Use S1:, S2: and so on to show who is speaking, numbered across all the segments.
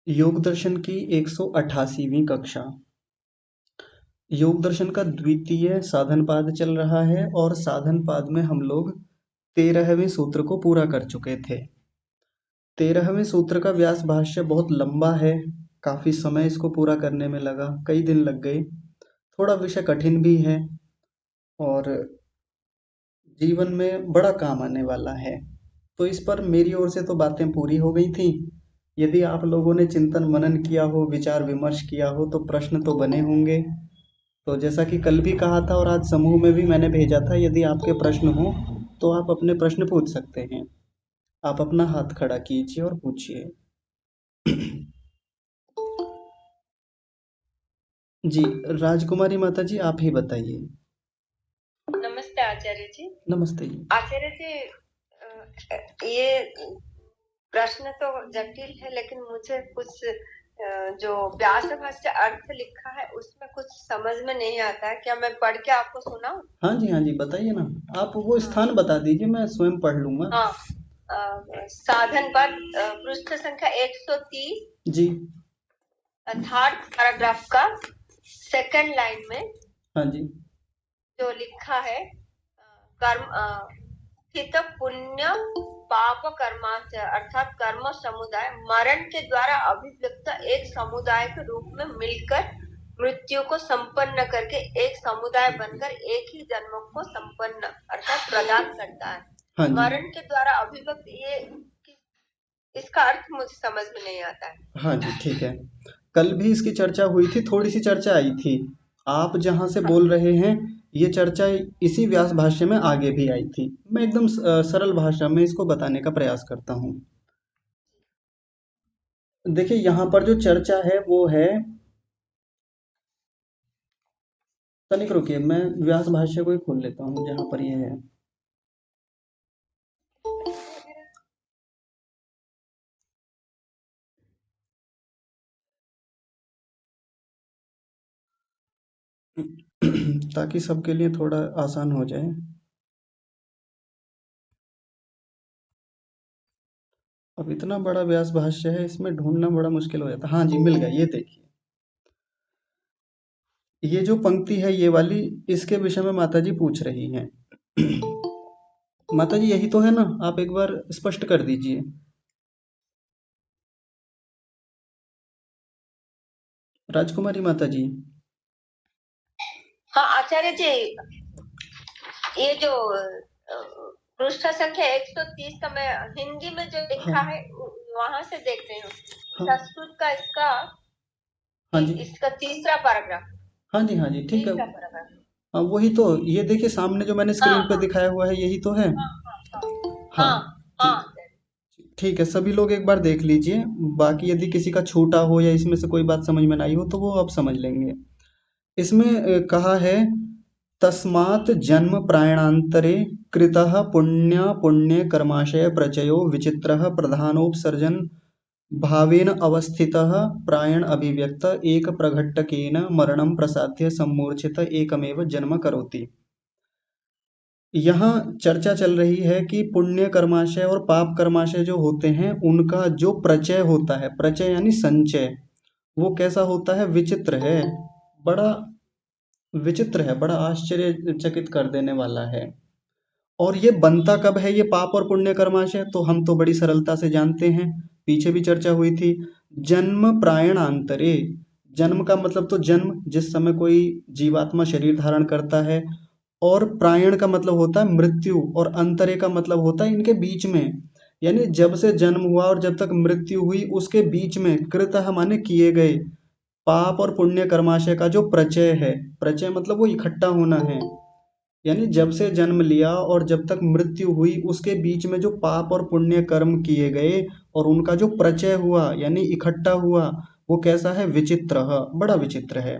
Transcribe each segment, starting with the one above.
S1: योग दर्शन की 188वीं कक्षा। योग दर्शन का द्वितीय साधन पाद चल रहा है और साधन पाद में हम लोग 13वें सूत्र को पूरा कर चुके थे। 13वें सूत्र का व्यास भाष्य बहुत लंबा है, काफ़ी समय इसको पूरा करने में लगा, कई दिन लग गए। थोड़ा विषय कठिन भी है और जीवन में बड़ा काम आने वाला है, तो इस पर मेरी ओर से तो बातें पूरी हो गई थी। यदि आप लोगों ने चिंतन मनन किया हो, विचार विमर्श किया हो, तो प्रश्न तो बने होंगे। तो जैसा कि कल भी कहा था और आज समूह में भी मैंने भेजा था, यदि आपके प्रश्न हो तो आप अपने प्रश्न पूछ सकते हैं। आप अपना हाथ खड़ा कीजिए और पूछिए। जी, राजकुमारी माता जी, आप ही बताइए।
S2: नमस्ते आचार्य जी।
S1: नमस्ते जी।
S2: आचार्य जी, ये प्रश्न तो जटिल है, लेकिन मुझे कुछ जो व्यास भाष्य अर्थ लिखा है उसमें कुछ समझ में नहीं आता है। क्या मैं पढ़ के आपको सुनाऊं?
S1: हाँ जी, हाँ जी, बताइए ना। आप वो स्थान बता दीजिए, मैं स्वयं पढ़ लूंगा।
S2: हाँ, साधन पद पृष्ठ संख्या 130
S1: जी।
S2: थर्ड पैराग्राफ का सेकंड लाइन में
S1: हाँ जी।
S2: जो लिखा है, कर्म स्थित पुण्य पाप कर्माच अर्थात कर्म समुदाय मरण के द्वारा अभिव्यक्त एक समुदाय के रूप में मिलकर मृत्यु को संपन्न करके एक समुदाय बनकर एक ही जन्म को संपन्न अर्थात प्रदान करता है।
S1: हाँ जी।
S2: मरण के द्वारा अभिव्यक्त, ये इसका अर्थ मुझे समझ में नहीं आता है।
S1: हाँ जी, ठीक है। कल भी इसकी चर्चा हुई थी, थोड़ी सी चर्चा आई थी। आप जहाँ से बोल रहे हैं, ये चर्चा इसी व्यास भाष्य में आगे भी आई थी। मैं एकदम सरल भाषा में इसको बताने का प्रयास करता हूँ। देखिए, यहाँ पर जो चर्चा है वो है, तनिक रुकिए, मैं व्यास भाष्य को ही खोल लेता हूँ जहाँ पर ये है। ताकि सबके लिए थोड़ा आसान हो जाए। अब इतना बड़ा व्यास भाष्य है, इसमें ढूंढना बड़ा मुश्किल हो जाता है। हाँ जी, मिल गया, ये देखिए। ये जो पंक्ति है ये वाली, इसके विषय में माता जी पूछ रही हैं। माता जी, यही तो है ना? आप एक बार स्पष्ट कर दीजिए। राजकुमारी माता जी।
S2: हाँ आचार्य जी, ये जो पृष्ठ संख्या 130 का मैं हिंदी में जो लिखा
S1: हाँ।
S2: है वहां से देख रही हूँ।
S1: हाँ।
S2: संस्कृत का
S1: हाँ जी।
S2: इसका तीसरा पैराग्राफ।
S1: हाँ जी, हाँ जी, ठीक है।
S2: तीसरा पैराग्राफ।
S1: हाँ, वही तो। ये देखिए, सामने जो मैंने
S2: हाँ
S1: स्क्रीन पे
S2: हाँ
S1: दिखाया हुआ है, यही तो है।
S2: हाँ हाँ
S1: हाँ।
S2: हाँ
S1: जी।
S2: हाँ हाँ।
S1: ठीक है, सभी लोग एक बार देख लीजिए। बाकी यदि किसी का छूटा हो या इसमें से कोई बात समझ में ना आई हो तो वो आप समझ लेंगे। इसमें कहा है, तस्मात् जन्म प्रायणान्तरे कृतः पुण्य पुण्य कर्माशय प्रचयो विचित्रः प्रधानोपसर्जन भावेन अवस्थितः प्रायण अभिव्यक्त एक प्रघट्टकेन मरणं प्रसाद्य सम्मूर्छित एकमेव जन्म करोति। यहाँ चर्चा चल रही है कि पुण्य कर्माशय और पाप कर्माशय जो होते हैं, उनका जो प्रचय होता है, प्रचय यानी संचय, वो कैसा होता है? विचित्र है। बड़ा विचित्र है, बड़ा आश्चर्यचकित कर देने वाला है। और ये बनता कब है, ये पाप और पुण्य कर्माशय? तो हम तो बड़ी सरलता से जानते हैं, पीछे भी चर्चा हुई थी। जन्म प्रायणांतरे, जन्म का मतलब तो जन्म, जिस समय कोई जीवात्मा शरीर धारण करता है, और प्रायण का मतलब होता है मृत्यु, और अंतरे का मतलब होता है इनके बीच में, यानी जब से जन्म हुआ और जब तक मृत्यु हुई उसके बीच में कृतः माने किए गए पाप और पुण्य कर्माशय का जो प्रचय है, प्रचय मतलब वो इकट्ठा होना है, यानी जब से जन्म लिया और जब तक मृत्यु हुई उसके बीच में जो पाप और पुण्य कर्म किए गए और उनका जो प्रचय हुआ यानी इकट्ठा हुआ, वो कैसा है? विचित्र, बड़ा विचित्र है,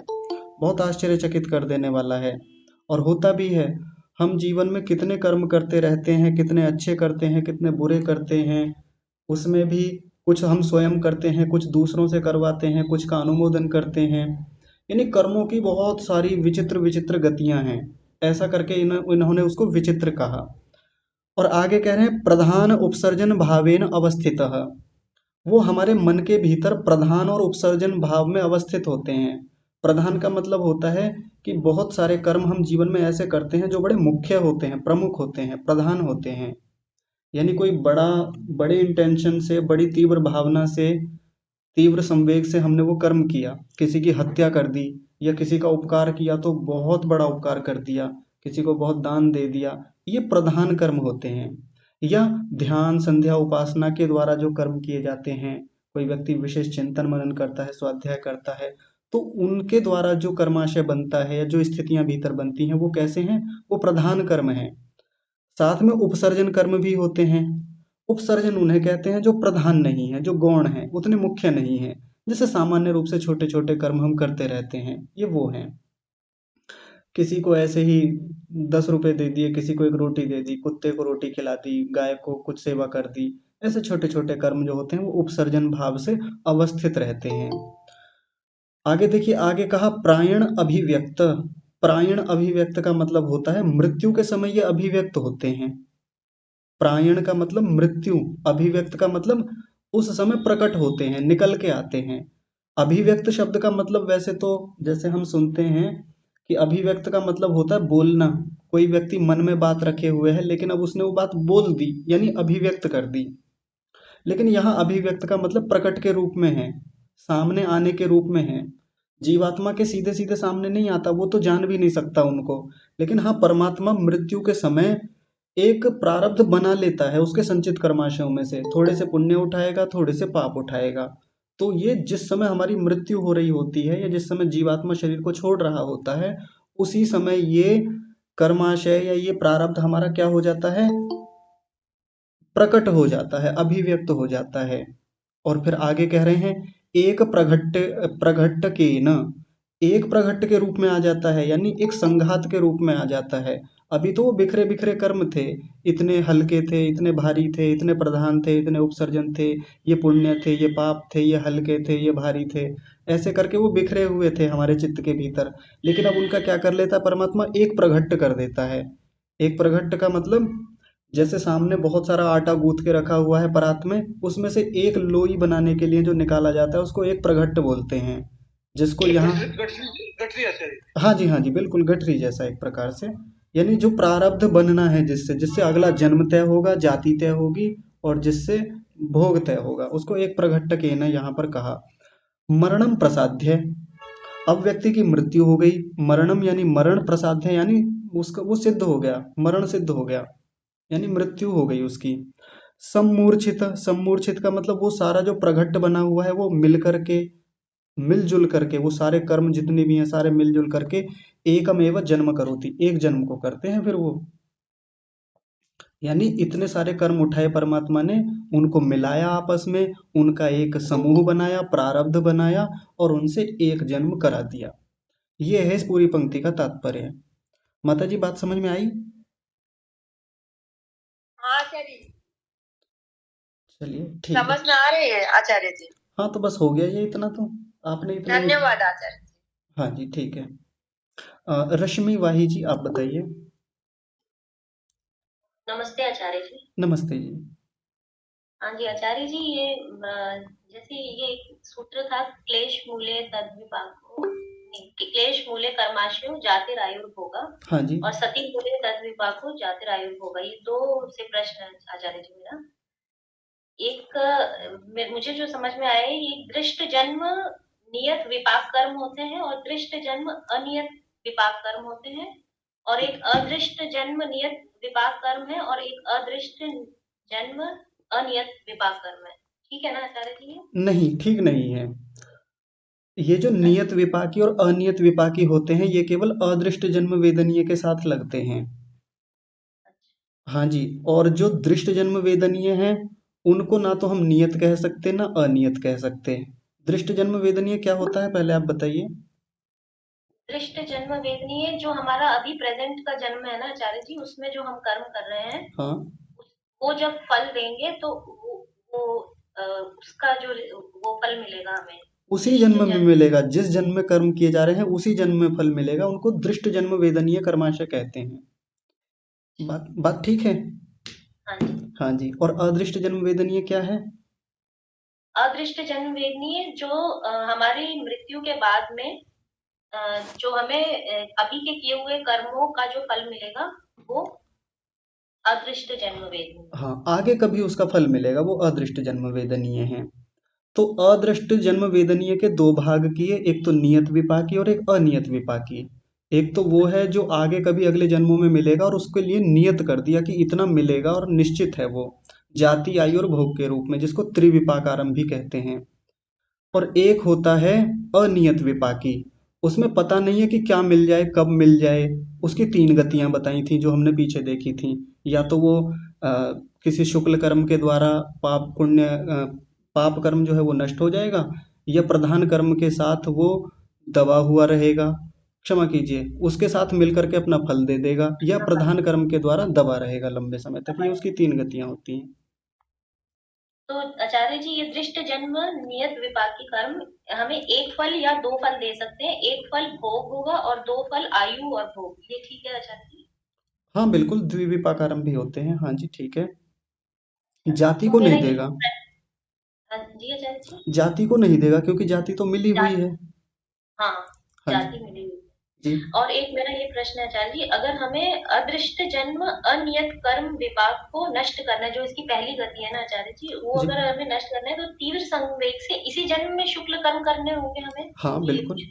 S1: बहुत आश्चर्यचकित कर देने वाला है। और होता भी है। हम जीवन में कितने कर्म करते रहते हैं, कितने अच्छे करते हैं, कितने बुरे करते हैं। उसमें भी कुछ हम स्वयं करते हैं, कुछ दूसरों से करवाते हैं, कुछ का अनुमोदन करते हैं। यानी कर्मों की बहुत सारी विचित्र विचित्र गतियां हैं। ऐसा करके इन्होंने उसको विचित्र कहा। और आगे कह रहे हैं, प्रधान उपसर्जन भावेन अवस्थितः। वो हमारे मन के भीतर प्रधान और उपसर्जन भाव में अवस्थित होते हैं। प्रधान का मतलब होता है कि बहुत सारे कर्म हम जीवन में ऐसे करते हैं जो बड़े मुख्य होते हैं, प्रमुख होते हैं, प्रधान होते हैं। यानी कोई बड़े इंटेंशन से, बड़ी तीव्र भावना से, तीव्र संवेग से हमने वो कर्म किया, किसी की हत्या कर दी, या किसी का उपकार किया तो बहुत बड़ा उपकार कर दिया, किसी को बहुत दान दे दिया, ये प्रधान कर्म होते हैं। या ध्यान, संध्या, उपासना के द्वारा जो कर्म किए जाते हैं, कोई व्यक्ति विशेष चिंतन मनन करता है, स्वाध्याय करता है, तो उनके द्वारा जो कर्माशय बनता है या जो स्थितियां भीतर बनती हैं वो कैसे हैं? वो प्रधान कर्म हैं। साथ में उपसर्जन कर्म भी होते हैं। उपसर्जन उन्हें कहते हैं जो प्रधान नहीं है, जो गौण है, उतने मुख्य नहीं है, जैसे सामान्य रूप से छोटे छोटे कर्म हम करते रहते हैं, ये वो हैं। किसी को ऐसे ही 10 रुपए दे दिए, किसी को एक रोटी दे दी, कुत्ते को रोटी खिला दी, गाय को कुछ सेवा कर दी, ऐसे छोटे छोटे कर्म जो होते हैं वो उपसर्जन भाव से अवस्थित रहते हैं। आगे देखिए, आगे कहा प्रायण अभिव्यक्त। प्रायण अभिव्यक्त का मतलब होता है मृत्यु के समय ये अभिव्यक्त होते हैं। प्रायण का मतलब मृत्यु, अभिव्यक्त का मतलब उस समय प्रकट होते हैं, निकल के आते हैं। अभिव्यक्त शब्द का मतलब वैसे तो जैसे हम सुनते हैं कि अभिव्यक्त का मतलब होता है बोलना। कोई व्यक्ति मन में बात रखे हुए है लेकिन अब उसने वो बात बोल दी, यानी अभिव्यक्त कर दी। लेकिन यहाँ अभिव्यक्त का मतलब प्रकट के रूप में है, सामने आने के रूप में है। जीवात्मा के सीधे सीधे सामने नहीं आता, वो तो जान भी नहीं सकता उनको। लेकिन हाँ, परमात्मा मृत्यु के समय एक प्रारब्ध बना लेता है उसके संचित कर्माशयों में से, थोड़े से पुण्य उठाएगा, थोड़े से पाप उठाएगा। तो ये जिस समय हमारी मृत्यु हो रही होती है या जिस समय जीवात्मा शरीर को छोड़ रहा होता है, उसी समय ये कर्माशय या ये प्रारब्ध हमारा क्या हो जाता है? प्रकट हो जाता है, अभिव्यक्त हो जाता है। और फिर आगे कह रहे हैं एक प्रघट्ट न, एक प्रघट्ट के रूप में आ जाता है, यानी एक संघात के रूप में आ जाता है। अभी तो वो बिखरे बिखरे कर्म थे, इतने हल्के थे, इतने भारी थे, इतने प्रधान थे, इतने उपसर्जन थे, ये पुण्य थे, ये पाप थे, ये हल्के थे, ये भारी थे, ऐसे करके वो बिखरे हुए थे हमारे चित्त के भीतर। लेकिन अब उनका क्या कर लेता है परमात्मा? एक प्रघट्ट कर देता है। एक प्रघट्ट का मतलब जैसे सामने बहुत सारा आटा गूंथ के रखा हुआ है परात में, उसमें से एक लोई बनाने के लिए जो निकाला जाता है उसको एक प्रघट्ट बोलते हैं। जिसको यहाँ गठरी जैसे, हाँ जी हाँ जी, बिल्कुल गठरी जैसा एक प्रकार से। यानी जो प्रारब्ध बनना है, जिससे जिससे अगला जन्म तय होगा, जाति तय होगी, और जिससे भोग तय होगा, उसको एक प्रघट्ट के ना यहाँ पर कहा। मरणम प्रसाद्य, अब व्यक्ति की मृत्यु हो गई। मरणम यानी मरण, प्रसाद्य यानी उसका वो सिद्ध हो गया, मरण सिद्ध हो गया, यानी मृत्यु हो गई उसकी। सम्मूर्छित, सम्मूर्छित का मतलब वो सारा जो प्रघट्ट बना हुआ है वो मिल करके, मिलजुल करके, वो सारे कर्म जितने भी हैं सारे मिलजुल करके एकमेव जन्म करोति, एक जन्म को करते हैं फिर वो। यानी इतने सारे कर्म उठाए परमात्मा ने, उनको मिलाया आपस में, उनका एक समूह बनाया, प्रारब्ध बनाया, और उनसे एक जन्म करा दिया। ये है इस पूरी पंक्ति का तात्पर्य। माता जी, बात समझ में आई?
S2: हाँ आचार्य जी,
S1: चलिए ठीक है।
S2: समझ में आ रही है आचार्य जी।
S1: हाँ तो बस हो गया ये इतना तो, आपने इतना ही।
S2: धन्यवाद आचार्य जी।
S1: हाँ जी ठीक है। रश्मि वाही जी, आप बताइए।
S2: नमस्ते आचार्य जी।
S1: नमस्ते जी।
S2: हाँ जी आचार्य जी, ये जैसे ये सूत्र था, क्लेश मूले तद विपाको, नहीं, क्लेश मूले कर्माशु जातिरायुर्भोगा,
S1: हाँ जी।
S2: और सती मूले तद विपाको जातिरायुर्भोगा, ये दो से प्रश्न है आचार्य जी मेरा। एक मुझे जो समझ में आया है, ये दृष्ट जन्म नियत विपाक कर्म होते हैं और दृष्ट जन्म अनियत विपाक कर्म होते हैं, और एक अदृष्ट जन्म नियत विपाक कर्म है, और एक अदृष्ट जन्म अनियत विपाक कर्म है। ठीक है ना आचार्य जी?
S1: नहीं, ठीक नहीं है। ये जो नियत विपाकी और अनियत विपाकी होते हैं ये केवल अदृष्ट जन्म वेदनीय के साथ लगते हैं। हाँ जी। और जो दृष्ट जन्म वेदनीय हैं उनको ना तो हम नियत कह सकते ना अनियत कह सकते। दृष्ट जन्म वेदनीय क्या होता है पहले आप बताइए।
S2: दृष्ट जन्म वेदनीय जो हमारा अभी प्रेजेंट का जन्म है ना आचार्य जी, उसमें जो हम कर्म कर रहे हैं,
S1: हाँ,
S2: वो जब फल देंगे तो वो उसका जो वो फल मिलेगा हमें
S1: उसी
S2: दृष्ट
S1: जन्म में
S2: जन्म।
S1: मिलेगा, जिस जन्म में कर्म किए जा रहे हैं उसी जन्म में फल मिलेगा, उनको दृष्ट जन्म वेदनीय कर्माशय कहते हैं। बात बात ठीक है।
S2: हाँ जी।
S1: हाँ जी। और अदृष्ट जन्म वेदनीय क्या है?
S2: अदृष्ट जन्म वेदनीय जो हमारी मृत्यु के बाद में जो हमें अभी के किए हुए कर्मों का जो फल मिलेगा वो अदृष्ट जन्म वेदनीय।
S1: हाँ, आगे कभी उसका फल मिलेगा वो अदृष्ट जन्म वेदनीय है। तो अदृष्ट जन्म वेदनीय के दो भाग किए, एक तो नियत विपाकी और एक अनियत विपाकी। एक तो वो है जो आगे कभी अगले जन्मों में मिलेगा और उसके लिए नियत कर दिया कि इतना मिलेगा और निश्चित है वो, जाति आयु और भोग के रूप में, जिसको त्रिविपाक आरंभ भी कहते हैं। और एक होता है अनियत विपाकी, उसमें पता नहीं है कि क्या मिल जाए कब मिल जाए। उसकी तीन गतियां बताई थी जो हमने पीछे देखी थी। या तो वो अ, किसी शुक्ल कर्म के द्वारा पाप कर्म जो है वो नष्ट हो जाएगा, या प्रधान कर्म के साथ वो दबा हुआ रहेगा, क्षमा कीजिए, उसके साथ मिलकर के अपना फल दे देगा, या प्रधान कर्म के द्वारा दबा रहेगा लंबे समय तक। ये उसकी तीन गतियां होती हैं।
S2: तो आचार्य जी ये दृष्ट जन्म नियत विपाकी कर्म हमें एक फल या दो फल दे सकते हैं, एक फल भोग होगा और दो फल आयु और भोग, ये ठीक है आचार्य जी?
S1: हाँ बिल्कुल, द्विविपाक आरंभ भी होते हैं, हाँ जी ठीक है। जाति
S2: तो
S1: को
S2: मेरा
S1: नहीं
S2: ये
S1: देगा।
S2: हाँ जी आचार्य जी।
S1: जाति को नहीं देगा क्योंकि जाति तो मिली हुई
S2: जाति,
S1: है।
S2: हाँ,
S1: हाँ जी।
S2: जाति मिली हुई
S1: जी।
S2: है। और एक मेरा ये प्रश्न है आचार्य जी, अगर हमें अदृष्ट जन्म अनियत कर्म विपाक को नष्ट करना है, जो इसकी पहली गति है ना आचार्य जी, वो
S1: जी।
S2: अगर हमें नष्ट करना है तो तीव्र संवेग से इसी जन्म में शुक्ल कर्म करने होंगे हमें,
S1: हाँ
S2: ये
S1: बिल्कुल।
S2: कुछ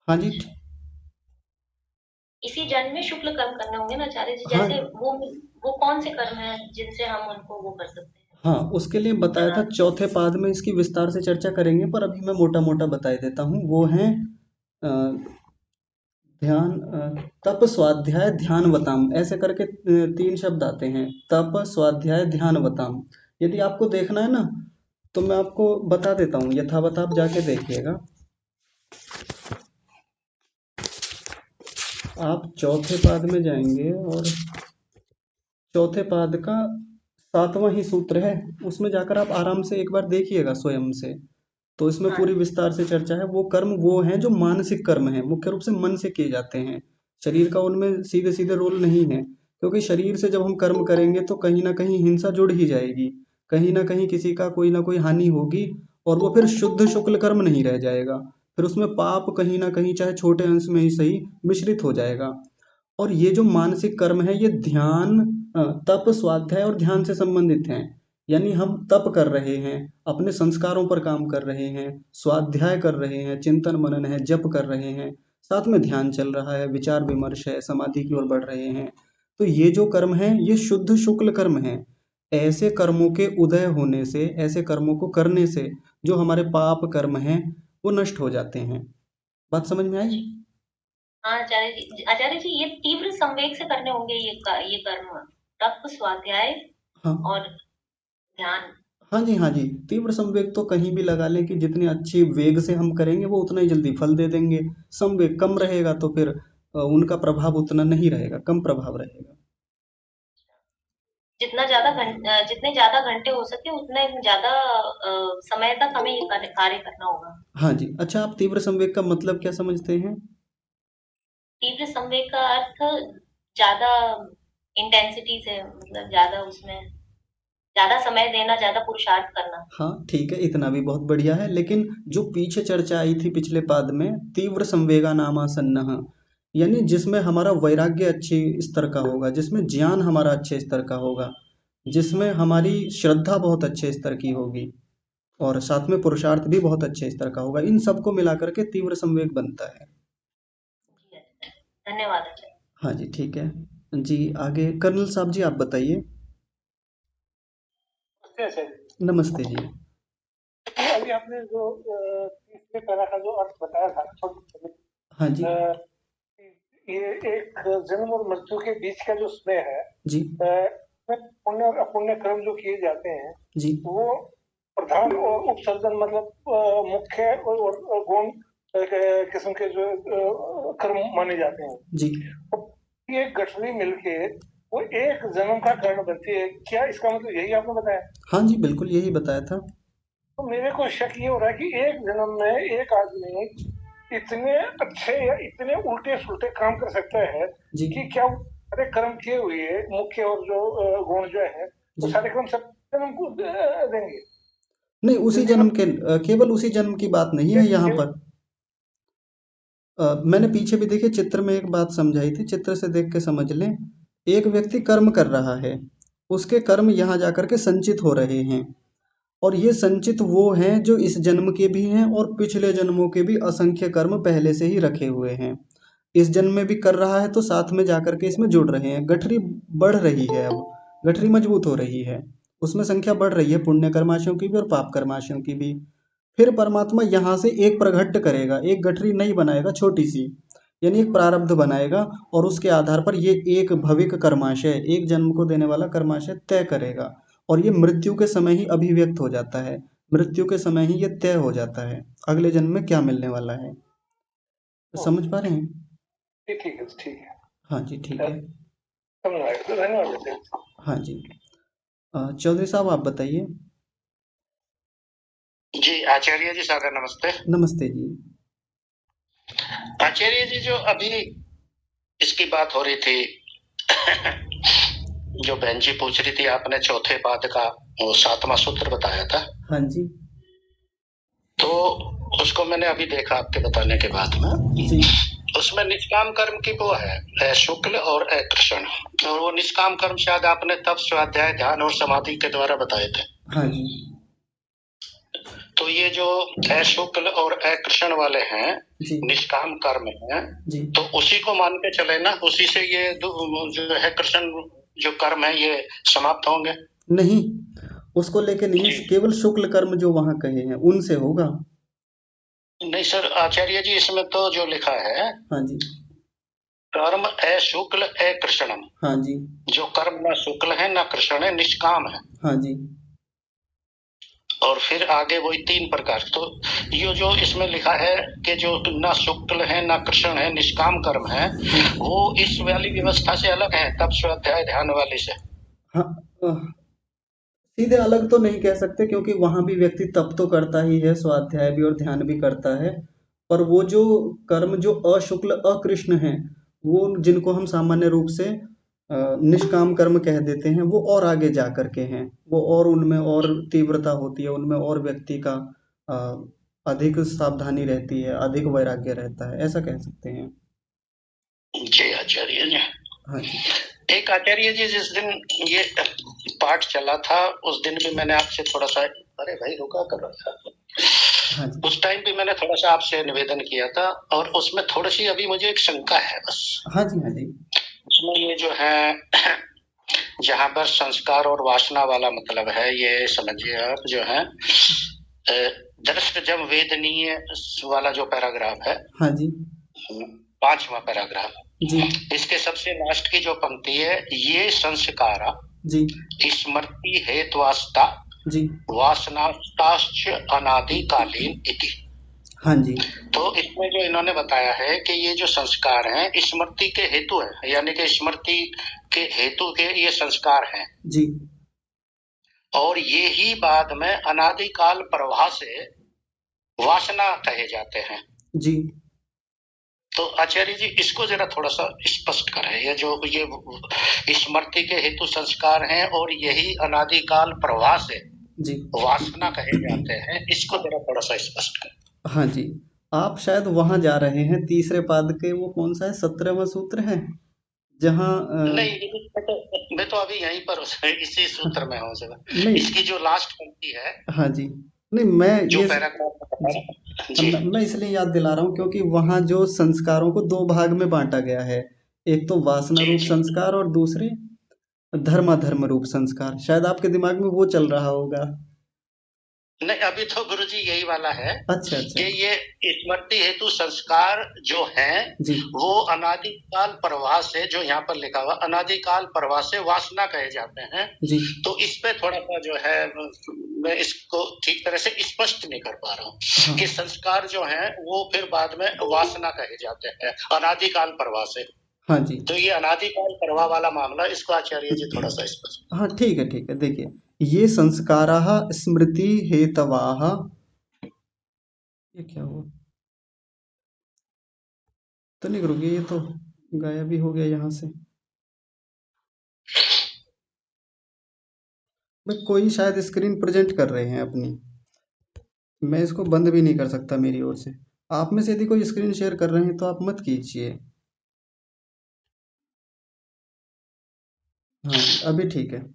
S1: हाँ जी।
S2: इसी जन्म में शुक्ल कर्म करने होंगे ना आचार्य जी?
S1: हाँ।
S2: जैसे वो कौन से कर्म है जिनसे हम उनको वो कर सकते हैं?
S1: हाँ, उसके लिए बताया था,
S2: जना
S1: चौथे पाद में इसकी विस्तार से चर्चा करेंगे, पर अभी मैं मोटा मोटा बता देता हूँ। वो है अ, ध्यान, तप स्वाध्याय ध्यानवताम, ऐसे करके तीन शब्द आते हैं, तप स्वाध्याय ध्यानवताम। यदि आपको देखना है ना तो मैं आपको बता देता हूँ, यथावत आप जाके देखिएगा। आप चौथे पाद में जाएंगे और चौथे पाद का सातवां ही सूत्र है, उसमें जाकर आप आराम से एक बार देखिएगा स्वयं से। तो इसमें
S2: हाँ
S1: पूरी विस्तार से चर्चा है। वो कर्म वो हैं जो मानसिक कर्म हैं, मुख्य रूप से मन से किए जाते हैं। शरीर का उनमें सीधे सीधे रोल नहीं है, क्योंकि शरीर से जब हम कर्म करेंगे तो कहीं ना कहीं हिंसा जुड़ ही जाएगी, कहीं ना कहीं किसी का कोई ना कोई हानि होगी, और वो फिर शुद्ध शुक्ल कर्म नहीं रह जाएगा। फिर उसमें पाप कहीं ना कहीं, चाहे छोटे अंश में ही सही, मिश्रित हो जाएगा। और ये जो मानसिक कर्म है ये ध्यान, तप स्वाध्याय और ध्यान से संबंधित हैं। यानी हम तप कर रहे हैं, अपने संस्कारों पर काम कर रहे हैं, स्वाध्याय कर रहे हैं, चिंतन मनन है, जप कर रहे हैं, साथ में ध्यान चल रहा है, विचार विमर्श है, समाधि की ओर बढ़ रहे हैं। तो ये जो कर्म है ये शुद्ध शुक्ल कर्म है। ऐसे कर्मों के उदय होने से, ऐसे कर्मों को करने से जो हमारे पाप कर्म हैं वो नष्ट हो जाते हैं। बात समझ में आई?
S2: जी। हाँ आचार्य जी, आचार्य जी ये तीव्र संवेग से करने होंगे ये कर्म, तप स्वाध्याय
S1: हाँ।
S2: और ध्यान।
S1: हाँ जी, हाँ जी। तीव्र संवेग तो कहीं भी लगा लें कि जितनी अच्छी वेग से हम करेंगे वो उतना ही जल्दी फल दे देंगे। संवेग कम रहेगा तो फिर उनका प्रभाव उतना नहीं रहेगा, कम प्रभाव रहेगा।
S2: जितने ज्यादा घंटे हो सके उतने ज्यादा समय तक हमें ये कार्य करना होगा।
S1: हाँ जी। अच्छा, आप तीव्र संवेग का मतलब क्या समझते हैं?
S2: तीव्र संवेग का अर्थ ज्यादा इंटेंसिटी से, मतलब ज्यादा उसमें ज्यादा समय देना, ज्यादा पुरुषार्थ करना।
S1: हाँ ठीक है, इतना भी बहुत बढ़िया है, लेकिन जो पीछे चर्चा आई थी पिछले पाद में, तीव्र संवेगा नामासन्नः, यानी जिसमें हमारा वैराग्य अच्छी स्तर का होगा, जिसमें ज्ञान हमारा अच्छे स्तर का होगा, जिसमें हमारी श्रद्धा बहुत अच्छे स्तर की होगी, और साथ में पुरुषार्थ भी बहुत अच्छे स्तर का होगा। इन सबको मिला करके तीव्र संवेग बनता है।
S2: जी अच्छा, धन्यवाद अच्छा।
S1: हाँ जी ठीक है। जी, आगे कर्नल साहब जी आप बताइए।
S3: नमस्ते आचार्य जी।
S1: नमस्ते जी।
S3: तो अभी आपने जो तीसरे पैरा का जो अर्थ बताया था छोटे,
S1: हाँ जी।
S3: ये एक जन्म और मृत्यु के बीच का जो स्नेह है,
S1: जी।
S3: उसमें पुण्य और अपुण्य कर्म जो किए जाते हैं
S1: जी।
S3: वो प्रधान और उपसर्जन, मतलब मुख्य और गौण किस्म के जो कर्म माने जाते हैं।
S1: जी।
S3: तो ये गठरी मिलके वो एक जन्म का कारण बनती है, क्या इसका मतलब यही आपने बताया?
S1: हाँ जी बिल्कुल यही बताया था।
S3: तो मेरे को शक ये हो रहा है कि एक जन्म में एक आदमी इतने अच्छे या इतने उल्टे सुलटे काम कर सकता है
S1: जी।
S3: कि क्या वो सारे कर्म किए हुए मुख्य और जो गुण जो है वो
S1: जी।
S3: सारे कर्म सब जन्म को देंगे?
S1: नहीं, उसी जन्म के केवल उसी जन्म की बात नहीं है यहाँ पर। मैंने पीछे भी देखिए चित्र में एक बात समझाई थी, चित्र से देख के समझ लें। एक व्यक्ति कर्म कर रहा है, उसके कर्म यहाँ जाकर के संचित हो रहे हैं, और ये संचित वो हैं जो इस जन्म के भी हैं और पिछले जन्मों के भी असंख्य कर्म पहले से ही रखे हुए हैं। इस जन्म में भी कर रहा है तो साथ में जाकर के इसमें जुड़ रहे हैं। गठरी बढ़ रही है, अब गठरी मजबूत हो रही है, उसमें संख्या बढ़ रही है पुण्य कर्माशयों की भी और पाप कर्माशयों की भी। फिर परमात्मा यहाँ से एक प्रघट्ट करेगा, एक गठरी नहीं बनाएगा छोटी सी, यानी एक प्रारब्ध बनाएगा, और उसके आधार पर ये एक भविक कर्माशय, एक जन्म को देने वाला कर्माशय तय करेगा, और ये मृत्यु के समय ही अभिव्यक्त हो जाता है। मृत्यु के समय ही ये तय हो जाता है अगले जन्म में क्या मिलने वाला है। तो समझ पा रहे हैं?
S3: ठीक है, ठीक है।
S1: हाँ जी, ठीक है।
S3: समझ आया, धन्यवाद।
S1: हाँ जी, चौधरी साहब आप बताइए।
S4: जी आचार्य जी, सादर नमस्ते।
S1: नमस्ते जी।
S4: आचार्य जी, जो अभी इसकी बात हो रही थी जो बहन जी पूछ रही थी, आपने चौथे पाद का वो 7वां सूत्र बताया था।
S1: हाँ जी।
S4: तो उसको मैंने अभी देखा आपके बताने के बाद में
S1: जी।
S4: उसमें निष्काम कर्म की वो है शुक्ल और कृष्ण, और वो निष्काम कर्म शायद आपने तप, स्वाध्याय, ध्यान और समाधि के द्वारा बताए थे।
S1: हाँ जी।
S4: तो ये जो शुक्ल और कृष्ण वाले हैं,
S1: जी।
S4: निष्काम कर्म है,
S1: जी।
S4: तो उसी को मान के चले ना, उसी से ये जो है कृष्ण जो कर्म है ये समाप्त होंगे?
S1: नहीं, उसको लेके नहीं, केवल शुक्ल कर्म जो वहां कहे हैं उनसे होगा।
S4: नहीं सर आचार्य जी, इसमें तो जो लिखा है,
S1: हाँ जी,
S4: कर्म शुक्ल कृष्णम।
S1: हाँ जी,
S4: जो कर्म ना शुक्ल है ना कृष्ण है, निष्काम है।
S1: हाँ जी।
S4: और फिर आगे वही 3 प्रकार। तो ये जो इसमें लिखा है कि जो ना शुक्ल है ना कृष्ण है, निष्काम कर्म है, वो इस वाली व्यवस्था से अलग है, तप, स्वाध्याय, ध्यान वाली से।
S1: हाँ, सीधे अलग तो नहीं कह सकते, क्योंकि वहां भी व्यक्ति तप तो करता ही है, स्वाध्याय भी और ध्यान भी करता है। पर वो जो कर्म जो अशुक्ल अकृष्ण है, वो जिनको हम सामान्य रूप से निष्काम कर्म कह देते हैं, वो और आगे जा करके हैं। वो और उनमें और तीव्रता होती है, उनमें और व्यक्ति का अधिक सावधानी रहती है, अधिक वैराग्य रहता है, ऐसा कह सकते हैं।
S4: जी आचार्य जी।
S1: हाँ जी।
S4: एक आचार्य जी, जिस दिन ये पाठ चला था उस दिन भी मैंने आपसे थोड़ा सा, अरे भाई रुका कर रहा था,
S1: हाँ जी।
S4: उस टाइम भी मैंने थोड़ा सा आपसे निवेदन किया था, और उसमें थोड़ी सी अभी मुझे एक शंका है बस।
S1: हाँ जी, हाँ जी।
S4: उसमें ये जो है जहाँ पर संस्कार और वासना वाला मतलब है, ये समझिए आप जो है दृष्ट जम वेदनीय वाला जो पैराग्राफ है,
S1: हाँ जी।
S4: 5वां पैराग्राफ
S1: जी।
S4: इसके सबसे लास्ट की जो पंक्ति है, ये संस्कारा
S1: जी।
S4: स्मृति हेतुवास्ता
S1: जी।
S4: वासनाश्च अनादिकालीन इति।
S1: हाँ जी।
S4: तो इसमें जो इन्होंने बताया है कि ये जो संस्कार हैं स्मृति के हेतु है, यानी कि स्मृति के हेतु के ये संस्कार हैं
S1: जी।
S4: और ये ही बाद में अनादिकाल प्रवाह से वासना कहे जाते हैं।
S1: जी।
S4: तो आचार्य जी इसको जरा थोड़ा सा स्पष्ट करें, ये जो ये स्मृति के हेतु संस्कार हैं और यही अनादिकाल प्रवाह से
S1: जी
S4: वासना कहे जाते हैं, इसको जरा थोड़ा सा स्पष्ट करें।
S1: हाँ जी, आप शायद वहां जा रहे हैं, तीसरे पाद के, वो कौन सा है, 17वां सूत्र है, जहाँ
S4: नहीं मैं तो अभी यहीं पर इसी सूत्र में हूँ सर।
S1: नहीं,
S4: इसकी जो लास्ट पंक्ति है,
S1: हाँ जी, नहीं मैं
S4: जो
S1: ये
S4: पैराग्राफ जी
S1: मैं इसलिए याद दिला रहा हूँ क्योंकि वहां जो संस्कारों को दो भाग में बांटा गया है, एक तो वासना
S4: जी
S1: रूप
S4: जी
S1: संस्कार और दूसरे धर्माधर्म रूप संस्कार। शायद आपके दिमाग में वो चल रहा होगा।
S4: नहीं, अभी तो गुरुजी यही वाला है
S1: अच्छा अच्छा।
S4: कि ये स्मृति हेतु संस्कार जो हैं
S1: जी।
S4: वो अनादिकाल प्रवाह से, जो यहाँ पर लिखा हुआ अनादिकाल प्रवाह से वासना कहे जाते हैं।
S1: जी।
S4: तो इस पे थोड़ा सा जो है मैं इसको ठीक तरह से स्पष्ट नहीं कर पा रहा हूँ।
S1: हाँ।
S4: कि संस्कार जो हैं वो फिर बाद में वासना कहे जाते हैं अनादिकाल प्रवाह से।
S1: हाँ जी।
S4: तो ये अनादिकाल प्रवाह वाला मामला, इसको आचार्य जी थोड़ा सा स्पष्ट।
S1: हाँ ठीक है, ठीक है, देखिए, ये संस्काराः स्मृति हेतवाः, ये क्या हुआ, तो नहीं रुकिए, ये तो गायब ही हो गया यहाँ से। भाई कोई शायद स्क्रीन प्रेजेंट कर रहे हैं अपनी। मैं इसको बंद भी नहीं कर सकता मेरी ओर से। आप में से यदि कोई स्क्रीन शेयर कर रहे हैं तो आप मत कीजिए। हाँ जी, अभी ठीक है।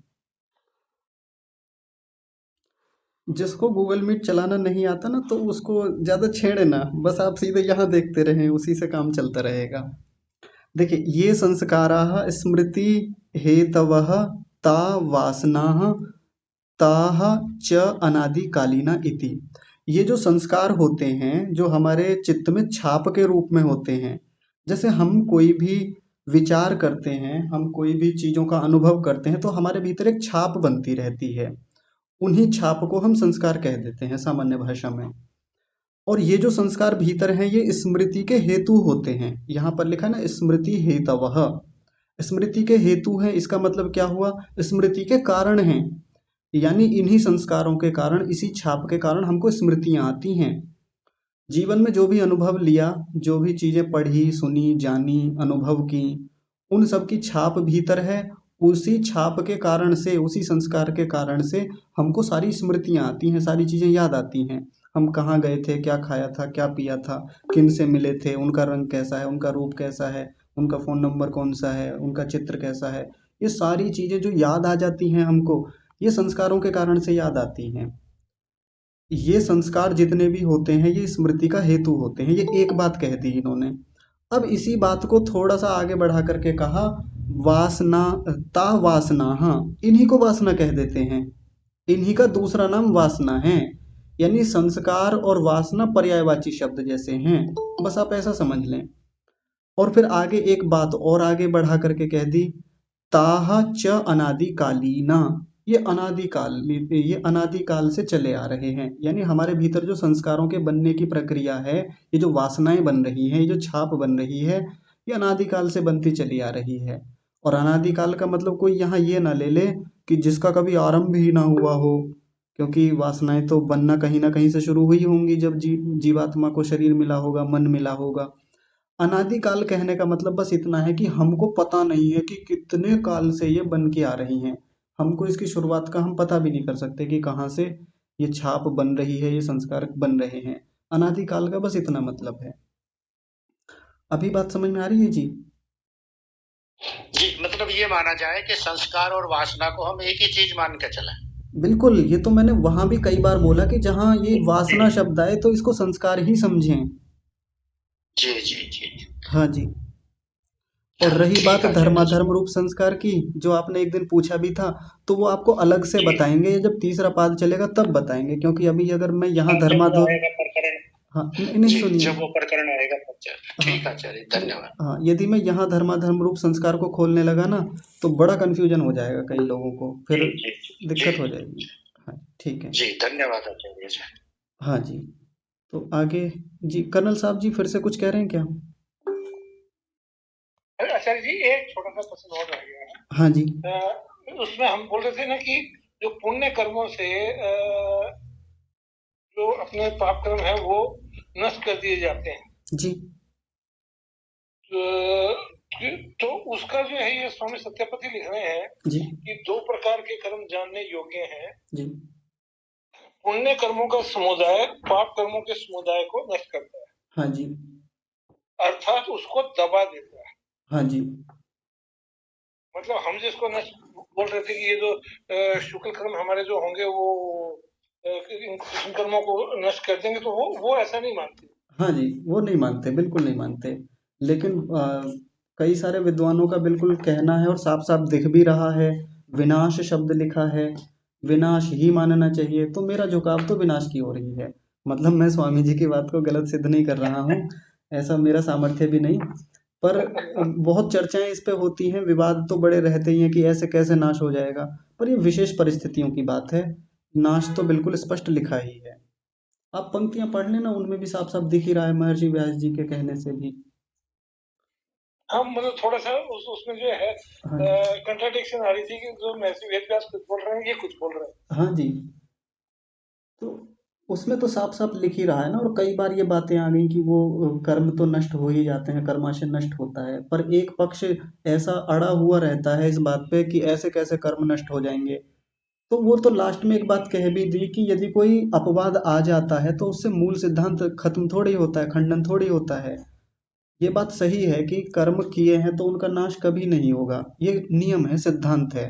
S1: जिसको गूगल मीट चलाना नहीं आता ना तो उसको ज़्यादा छेड़े ना, बस आप सीधे यहाँ देखते रहें, उसी से काम चलता रहेगा। देखिए, ये संस्काराः स्मृति हेतवः ता वासनाः ताः च अनादिकालीना इति। ये जो संस्कार होते हैं जो हमारे चित्त में छाप के रूप में होते हैं, जैसे हम कोई भी विचार करते हैं, हम कोई भी चीज़ों का अनुभव करते हैं तो हमारे भीतर एक छाप बनती रहती है। उन्हीं छाप को हम संस्कार कह देते हैं सामान्य भाषा में। और ये जो संस्कार भीतर हैं ये स्मृति के हेतु होते हैं। यहाँ पर लिखा है ना, स्मृति हेतवः। स्मृति के हेतु हैं, इसका मतलब क्या हुआ, स्मृति के कारण हैं। यानी इन्हीं संस्कारों के कारण, इसी छाप के कारण हमको स्मृतियाँ आती हैं। जीवन में जो भी अनुभव लिया, जो भी चीज़ें पढ़ी सुनी जानी अनुभव की, उन सब की छाप भीतर है। उसी छाप के कारण से, उसी संस्कार के कारण से हमको सारी स्मृतियाँ आती हैं, सारी चीज़ें याद आती हैं। हम कहाँ गए थे, क्या खाया था, क्या पिया था, किन से मिले थे, उनका रंग कैसा है, उनका रूप कैसा है, उनका फ़ोन नंबर कौन सा है, उनका चित्र कैसा है। ये सारी चीज़ें जो याद आ जाती हैं हमको, ये संस्कारों के कारण से याद आती हैं। ये संस्कार जितने भी होते हैं ये स्मृति का हेतु होते हैं। ये एक बात कह दी इन्होंने। अब इसी बात को थोड़ा सा आगे बढ़ा करके कहा, वासना ता वासना, हाँ, इन्हीं को वासना कह देते हैं। इन्हीं का दूसरा नाम वासना है। यानी संस्कार और वासना पर्यायवाची शब्द जैसे हैं, बस आप ऐसा समझ लें। और फिर आगे एक बात और आगे बढ़ा करके कह दी, ताहा च अनादिकालीना। ये अनादिकाल से चले आ रहे हैं। यानी हमारे भीतर जो संस्कारों के बनने की प्रक्रिया है, ये जो वासनाएं बन रही हैं, ये जो छाप बन रही है, ये अनादिकाल से बनती चली आ रही है। और अनादिकाल का मतलब कोई यहाँ ये ना ले ले कि जिसका कभी आरंभ ही ना हुआ हो, क्योंकि वासनाएं तो बनना कहीं ना कहीं से शुरू हुई होंगी जब जीवात्मा को शरीर मिला होगा, मन मिला होगा। अनादिकाल कहने का मतलब बस इतना है कि हमको पता नहीं है कि कितने काल से ये बन के आ रही हैं। हमको इसकी शुरुआत का हम पता भी नहीं कर सकते कि कहाँ से ये छाप बन रही है, ये संस्कार बन रहे हैं। अनादिकाल का बस इतना मतलब है। अभी बात समझ में आ रही है जी?
S4: जी, मतलब ये माना जाए कि संस्कार और वासना को हम एक ही चीज मान के चलें।
S1: बिल्कुल, ये तो मैंने वहां भी कई बार बोला कि जहाँ ये वासना शब्द आए तो इसको संस्कार ही समझें।
S4: जी जी जी।
S1: हाँ जी। और रही
S4: ठीक
S1: बात
S4: है आचार्य जी।
S1: धर्माधर्म रूप संस्कार की, जो आपने एक दिन पूछा भी था, तो वो आपको अलग से बताएंगे, ये जब तीसरा पाद चलेगा तब बताएंगे। क्योंकि अभी अगर मैं यहाँ
S4: जब वो
S1: धर्माधर्म,
S4: आएगा प्रकरण।
S1: हाँ नहीं नहीं,
S4: जी,
S1: सुनिए।
S4: जब वो प्रकरण आएगा तब चल।
S1: हाँ
S4: ठीक है आचार्य,
S1: नहीं,
S4: धन्यवाद।
S1: हाँ, यदि मैं यहाँ धर्माधर्म रूप संस्कार को खोलने लगा ना तो बड़ा कंफ्यूजन हो जाएगा कई लोगों को, फिर
S4: जी जी जी
S1: दिक्कत हो
S4: जी
S1: जाएगी। हाँ ठीक है।
S4: जी, धन्यवाद आचार्य जी।
S1: हाँ जी, तो आगे जी, कर्नल साहब जी फिर से कुछ कह रहे हैं क्या?
S3: आचार्य जी, एक छोटा सा प्रश्न और रह गया है।
S1: हाँ जी।
S3: उसमें हम बोल रहे थे ना कि जो पुण्य कर्मों से जो अपने पाप कर्म है वो नष्ट कर दिए जाते हैं।
S1: जी।
S3: तो उसका जो है ये स्वामी सत्यापति लिख रहे हैं
S1: जी।
S3: कि दो प्रकार के कर्म जानने योग्य हैं।
S1: जी।
S3: पुण्य कर्मों का समुदाय पाप कर्मों के समुदाय को नष्ट करता है,
S1: हाँ जी।
S3: अर्थात उसको दबा देता है।
S1: हाँ जी।
S3: मतलब हम जिसको नष्ट बोल रहे थे कि ये जो शुक्ल कर्म हमारे जो होंगे वो इन कर्मों को नष्ट कर देंगे, तो वो ऐसा नहीं मानते।
S1: हाँ जी, वो नहीं मानते, बिल्कुल नहीं मानते। लेकिन कई सारे विद्वानों का बिल्कुल कहना है और साफ साफ दिख भी रहा है, विनाश शब्द लिखा है, विनाश ही मानना चाहिए। तो मेरा झुकाव तो विनाश की ओर ही है। मतलब मैं स्वामी जी की बात को गलत सिद्ध नहीं कर रहा हूँ, ऐसा मेरा सामर्थ्य भी नहीं। पर बहुत चर्चाएं इस पे होती हैं, विवाद तो बड़े रहते ही हैं कि ऐसे कैसे नाश हो जाएगा। पर ये विशेष परिस्थितियों की बात है, नाश तो बिल्कुल स्पष्ट लिखा ही है। आप पंक्तियां पढ़ लेना, उनमें भी साफ साफ दिख ही रहा है महर्षि व्यास जी के कहने से भी।
S3: हम मतलब थोड़ा सा उसमें जो है
S1: हाँ जी।
S3: कंट्राडिक्शन आ रही थी कि जो महर्षि वेद व्यास कुछ बोल रहे हैं, ये कुछ बोल रहे हैं।
S1: हाँ जी। तो उसमें तो साफ साफ लिख ही रहा है ना। और कई बार ये बातें आ गई कि वो कर्म तो नष्ट हो ही जाते हैं, कर्माशय नष्ट होता है, पर एक पक्ष ऐसा अड़ा हुआ रहता है इस बात पे कि ऐसे कैसे कर्म नष्ट हो जाएंगे। तो वो तो लास्ट में एक बात कह भी दी कि यदि कोई अपवाद आ जाता है तो उससे मूल सिद्धांत खत्म थोड़ी होता है, खंडन थोड़ी होता है। ये बात सही है कि कर्म किए हैं तो उनका नाश कभी नहीं होगा, ये नियम है, सिद्धांत है।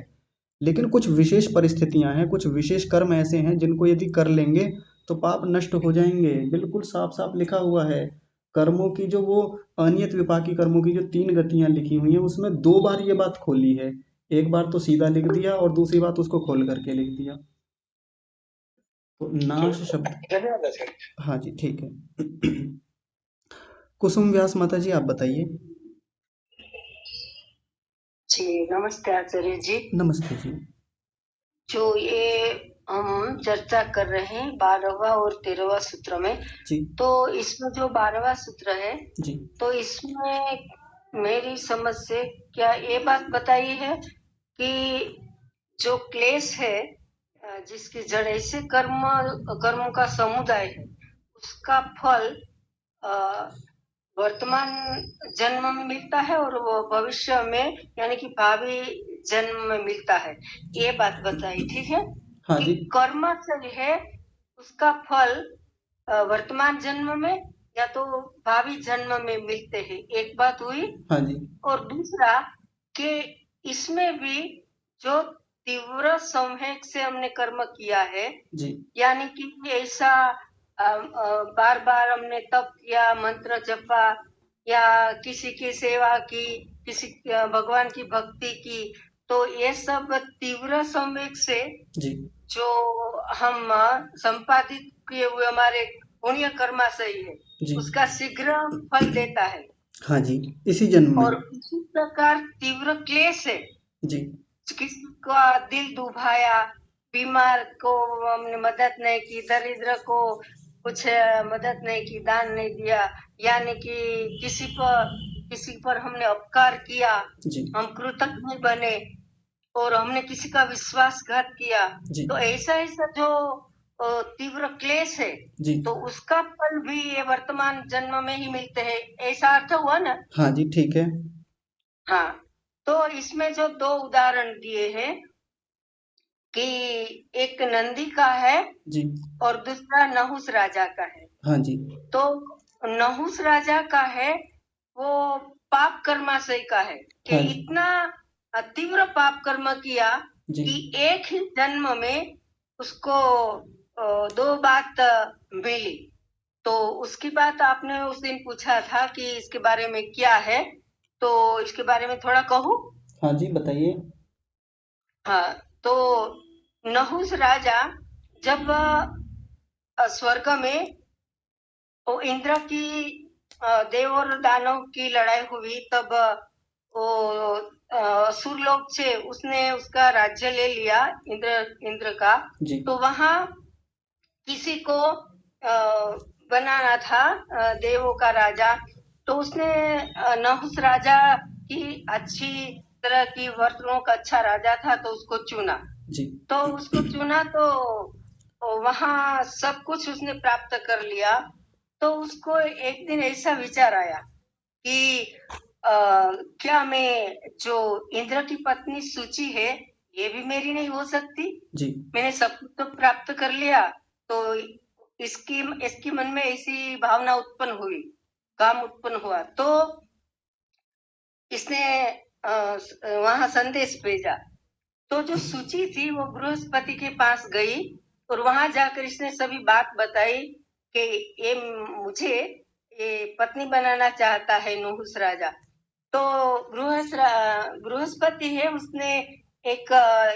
S1: लेकिन कुछ विशेष परिस्थितियां हैं, कुछ विशेष कर्म ऐसे हैं जिनको यदि कर लेंगे तो पाप नष्ट हो जाएंगे, बिल्कुल साफ साफ लिखा हुआ है। कर्मों की जो वो अनियत विपाकी कर्मों की जो 3 गतियां लिखी हुई हैं उसमें 2 बार ये बात खोली है। एक बार तो सीधा लिख दिया और दूसरी बात उसको खोल करके लिख दिया। तो नाश शब्द,
S3: धन्यवाद आचार्य।
S1: हाँ जी ठीक है। कुसुम व्यास माता जी आप बताइए।
S5: जी नमस्ते आचार्य जी।
S1: नमस्ते जी।
S5: जो ये हम चर्चा कर रहे हैं 12वां और 13वां सूत्र में,
S1: जी
S5: तो इसमें जो 12वां सूत्र है
S1: जी
S5: तो इसमें मेरी समझ से क्या ये बात बताई है कि जो क्लेश है जिसकी जड़ ऐसे कर्मों का समुदाय है, उसका फल अ, वर्तमान जन्म में मिलता है और वो भविष्य में यानी कि भावी जन्म में मिलता है, ये बात बताई। ठीक है
S1: हाँ
S5: कि
S1: जी
S5: कर्म से है उसका फल वर्तमान जन्म में या तो भावी जन्म में मिलते हैं, एक बात हुई।
S1: हाँ जी
S5: और दूसरा कि इसमें भी जो तीव्र संवेग से हमने कर्म किया है,
S1: जी
S5: यानी कि ऐसा बार बार हमने तप किया, मंत्र जपा या किसी की सेवा की, किसी भगवान की भक्ति की, तो ये सब तीव्र संवेग से
S1: जी
S5: जो हम संपादित किए हुए हमारे पुण्य कर्माशय है,
S1: जी
S5: उसका शीघ्र फल देता है।
S1: हाँ जी, इसी जन्म
S5: और
S1: में।
S5: उसी प्रकार तीव्र क्लेश है,
S1: जी
S5: किसी का दिल दुभाया, बीमार को हमने मदद नहीं की, दरिद्र को कुछ मदद नहीं की, दान नहीं दिया, यानी कि किसी पर हमने अपकार किया,
S1: जी
S5: हम कृतज्ञ बने और हमने किसी का विश्वासघात किया,
S1: जी
S5: तो ऐसा ऐसा जो तीव्र क्लेश है,
S1: जी
S5: तो उसका फल भी ये वर्तमान जन्म में ही मिलते हैं, ऐसा अर्थ हुआ ना।
S1: हाँ जी ठीक है।
S5: हाँ, तो इसमें जो 2 उदाहरण दिए हैं कि एक नंदी का है
S1: जी
S5: और दूसरा नहुस राजा का है।
S1: हाँ जी
S5: तो नहुस राजा का है वो पाप कर्माशय का है कि
S1: हाँ जी
S5: इतना तीव्र पाप कर्म किया
S1: जी
S5: कि एक ही जन्म में उसको 2 बात मिली। तो उसकी बात आपने उस दिन पूछा था कि इसके बारे में क्या है, तो इसके बारे में थोड़ा कहूँ।
S1: हाँ जी बताइए।
S5: हाँ, तो नहुस राजा जब स्वर्ग में वो इंद्र की देव और दानव की लड़ाई हुई, तब वो असुर लोग से उसने उसका राज्य ले लिया, इंद्र का।
S1: जी
S5: तो वहां किसी को बनाना था देवों का राजा, तो उसने नहुस राजा की अच्छी तरह की वर्तनों का अच्छा राजा था तो उसको चुना।
S1: जी
S5: तो उसको चुना तो वहां सब कुछ उसने प्राप्त कर लिया। तो उसको एक दिन ऐसा विचार आया कि क्या मैं जो इंद्र की पत्नी सूची है ये भी मेरी नहीं हो सकती?
S1: जी
S5: मैंने सब कुछ तो प्राप्त कर लिया। तो इसकी मन में ऐसी भावना उत्पन्न हुई, काम उत्पन्न हुआ। तो इसने वहां संदेश भेजा। तो जो सूची थी वो बृहस्पति के पास गई और वहां जाकर इसने सभी बात बताई कि ये मुझे ये पत्नी बनाना चाहता है नहुस राजा। तो बृहस्पति है उसने एक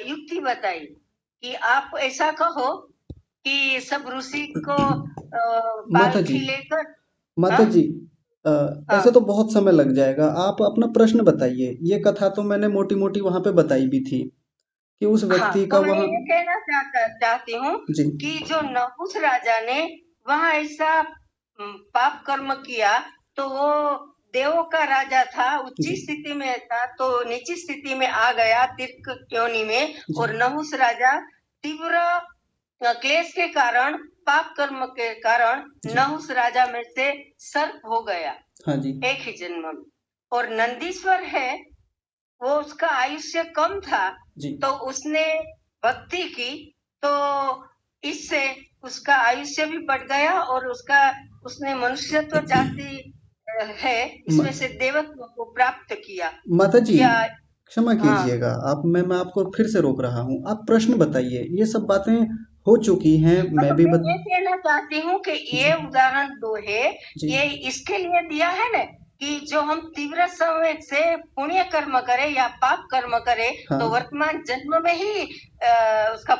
S5: युक्ति बताई कि आप ऐसा कहो कि सब ऋषि को
S1: माता जी
S5: पालकी लेकर।
S1: माता
S5: हाँ
S1: जी ऐसे तो
S5: हाँ
S1: बहुत समय लग जाएगा, आप अपना प्रश्न बताइए। ये कथा तो मैंने मोटी मोटी वहां पे बताई भी थी कि उस
S5: हाँ,
S1: व्यक्ति का
S5: तो मैं
S1: वहां।
S5: ये कहना चाहती हूँ
S1: जी
S5: कि जो नहुस राजा ने वहां ऐसा पाप कर्म किया, तो वो देवों का राजा था, उच्च
S1: जी
S5: स्थिति में था, तो नीची स्थिति में आ गया तीर्थ योनि में।
S1: जी
S5: और नहुस राजा तीव्र क्लेश के कारण, पाप कर्म के कारण
S1: जी
S5: नहुस राजा में से सर्प हो गया
S1: हाँ जी
S5: एक ही जन्म में। और नंदीश्वर है वो उसका आयुष्य कम था,
S1: जी
S5: तो उसने भक्ति की, तो इससे उसका आयुष्य भी बढ़ गया और उसने मनुष्यत्व जाति है इसमें से देवत्व को प्राप्त किया।
S1: माता जी
S5: क्या?
S1: क्षमा
S5: हाँ,
S1: कीजिएगा, आप मैं आपको फिर से रोक रहा हूँ। आप प्रश्न बताइए, ये सब बातें हो चुकी हैं, मैं
S5: मतलब
S1: भी
S5: मैं ये कहना चाहती हूँ कि
S1: जी
S5: ये उदाहरण दो है,
S1: जी
S5: ये इसके लिए दिया है ना कि जो हम तीव्र संवेग से पुण्य कर्म करें या पाप कर्म करें तो
S1: हाँ
S5: वर्तमान जन्म में ही उसका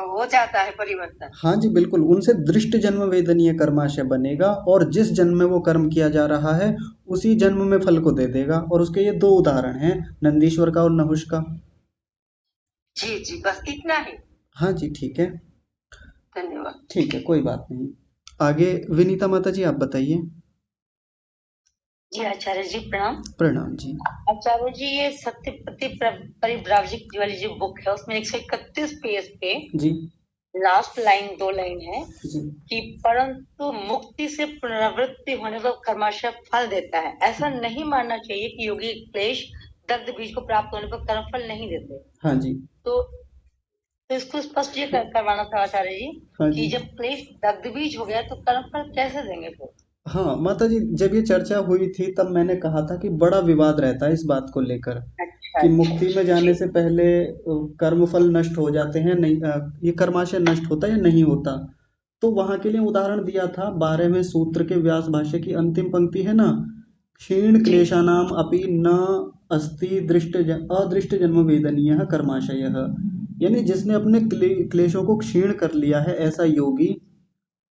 S5: हो जाता है परिवर्तन।
S1: हाँ जी बिल्कुल, उनसे दृष्ट जन्म वेदनीय कर्माशय बनेगा और जिस जन्म में वो कर्म किया जा रहा है उसी जन्म में फल को दे देगा। और उसके ये दो उदाहरण हैं, नंदीश्वर का और नहुष का।
S5: जी जी, बस इतना ही।
S1: हाँ जी ठीक है,
S5: धन्यवाद।
S1: ठीक है, कोई बात नहीं। आगे विनीता माता जी आप बताइए।
S6: जी आचार्य जी प्रणाम।
S1: प्रणाम जी।
S6: आचार्य जी, ये सत्यपति परिव्राजक वाली जो बुक है उसमें 131 पेज पे
S1: जी
S6: लास्ट लाइन 2 लाइन है
S1: जी
S6: कि परंतु मुक्ति से पुनरावृत्ति होने पर कर्माशय फल देता है। ऐसा नहीं मानना चाहिए कि योगी क्लेश दग्ध बीज को प्राप्त होने पर कर्म फल नहीं देते।
S1: हाँ जी
S6: तो इसको स्पष्ट ये करवाना था आचार्य जी
S1: हाँ
S6: कि
S1: जी
S6: जब क्लेश दग्ध बीज हो गया तो कर्म फल कैसे देंगे फिर?
S1: हाँ माता जी, जब ये चर्चा हुई थी तब मैंने कहा था कि बड़ा विवाद रहता है इस बात को लेकर
S6: अच्छा
S1: कि मुक्ति में जाने
S6: जी
S1: से पहले कर्म फल नष्ट हो जाते हैं, नहीं ये कर्माशय नष्ट होता है या नहीं होता। तो वहां के लिए उदाहरण दिया था 12वें सूत्र के व्यास भाष्य की अंतिम पंक्ति है ना, क्षीण
S6: जी
S1: क्लेशानाम अपि न अस्ति अदृष्ट जन्म वेदनीय कर्माशय। यानी जिसने अपने क्लेशों को क्षीण कर लिया है ऐसा योगी,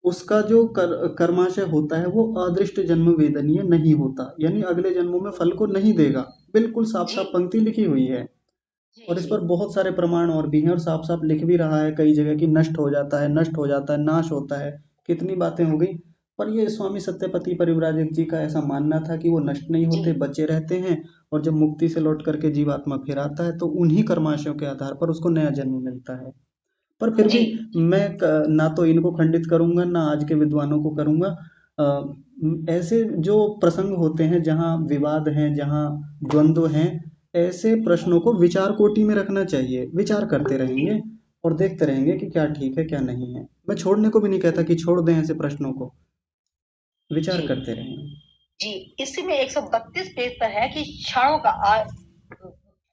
S1: उसका जो कर्माशय होता है वो अदृष्ट जन्म वेदनीय नहीं होता, यानी अगले जन्मों में फल को नहीं देगा। बिल्कुल साफ
S6: जी
S1: साफ पंक्ति लिखी हुई है
S6: जी
S1: और इस
S6: जी
S1: पर बहुत सारे प्रमाण और भी हैं और साफ साफ लिख भी रहा है कई जगह कि नष्ट हो जाता है, नष्ट हो जाता है, नाश होता है। कितनी बातें हो गई। पर ये स्वामी सत्यपति परिव्राजक जी का ऐसा मानना था कि वो नष्ट नहीं
S6: जी
S1: होते, बचे रहते हैं और जब मुक्ति से लौट करके जीवात्मा फिर आता है तो उन्हीं कर्माशयों के आधार पर उसको नया जन्म मिलता है। पर फिर भी
S6: जी
S1: मैं ना तो इनको खंडित करूंगा ना आज के विद्वानों को करूंगा। ऐसे जो प्रसंग होते हैं जहाँ विवाद हैं, जहाँ द्वंद्व हैं, ऐसे प्रश्नों को विचार कोटि में रखना चाहिए। विचार करते रहेंगे और देखते रहेंगे कि क्या ठीक है क्या नहीं है। मैं छोड़ने को भी नहीं कहता कि छोड़ दें ऐसे प्रश्नों को, विचार
S6: जी
S1: करते रहेंगे।
S6: जी इसी में 132 पेज पर है कि क्षणों का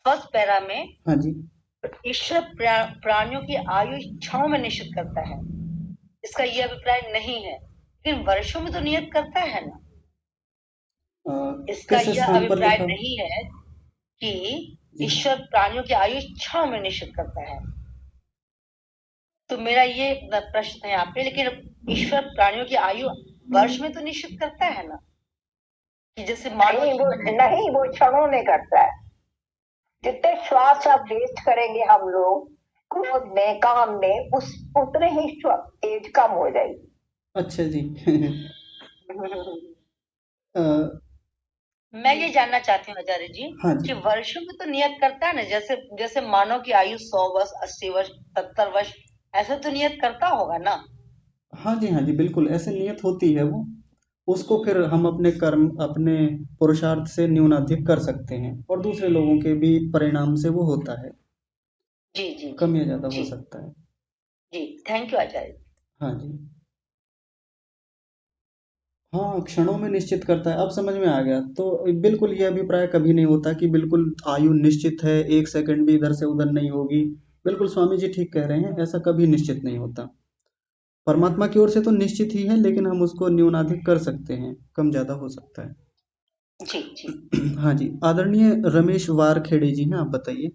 S6: फर्स्ट पैरा में
S1: हाँ जी
S6: ईश्वर प्राणियों की आयु क्षणों में निश्चित करता है। इसका ये अभिप्राय नहीं है, लेकिन वर्षों में तो नियत करता है ना। इसका
S1: किस
S6: यह
S1: स्थान पर
S6: अभिप्राय
S1: लिखा?
S6: नहीं है कि
S1: जी
S6: ईश्वर प्राणियों की आयु क्षणों में निश्चित करता है। तो मेरा ये प्रश्न है आप पे, लेकिन ईश्वर प्राणियों की आयु वर्ष में तो निश्चित करता है ना, कि जैसे मानो
S7: नहीं, वो क्षणों में करता है। जितने श्वास आप वेस्ट करेंगे हम लोग क्रोध में, काम में, उतने ही एज कम हो जाएगी।
S1: अच्छा जी अ,
S6: मैं ये जानना चाहती हूँ आचार्य जी
S1: हाँ जी
S6: कि वर्षों में तो नियत करता है ना, जैसे जैसे मानव की आयु 100 वर्ष, 80 वर्ष, 70 वर्ष, ऐसे तो नियत करता होगा ना।
S1: हाँ जी हाँ जी बिल्कुल ऐसे नियत होती है वो। उसको फिर हम अपने कर्म, अपने पुरुषार्थ से न्यूनाधिक कर सकते हैं और दूसरे लोगों के भी परिणाम से वो होता है,
S6: जी जी
S1: कम या ज्यादा हो
S6: जी
S1: सकता है।
S6: जी थैंक यू आचार्य।
S1: हाँ जी हाँ, क्षणों में निश्चित करता है, अब समझ में आ गया। तो बिल्कुल ये अभिप्राय कभी नहीं होता कि बिल्कुल आयु निश्चित है, एक सेकंड भी इधर से उधर नहीं होगी। बिल्कुल स्वामी जी ठीक कह रहे हैं, ऐसा कभी निश्चित नहीं होता। परमात्मा की ओर से तो निश्चित ही है, लेकिन हम उसको न्यूनाधिक कर सकते हैं, कम ज्यादा हो सकता है।
S6: जी जी
S1: हाँ जी, आदरणीय रमेश वारखेड़े जी हैं, आप बताइए।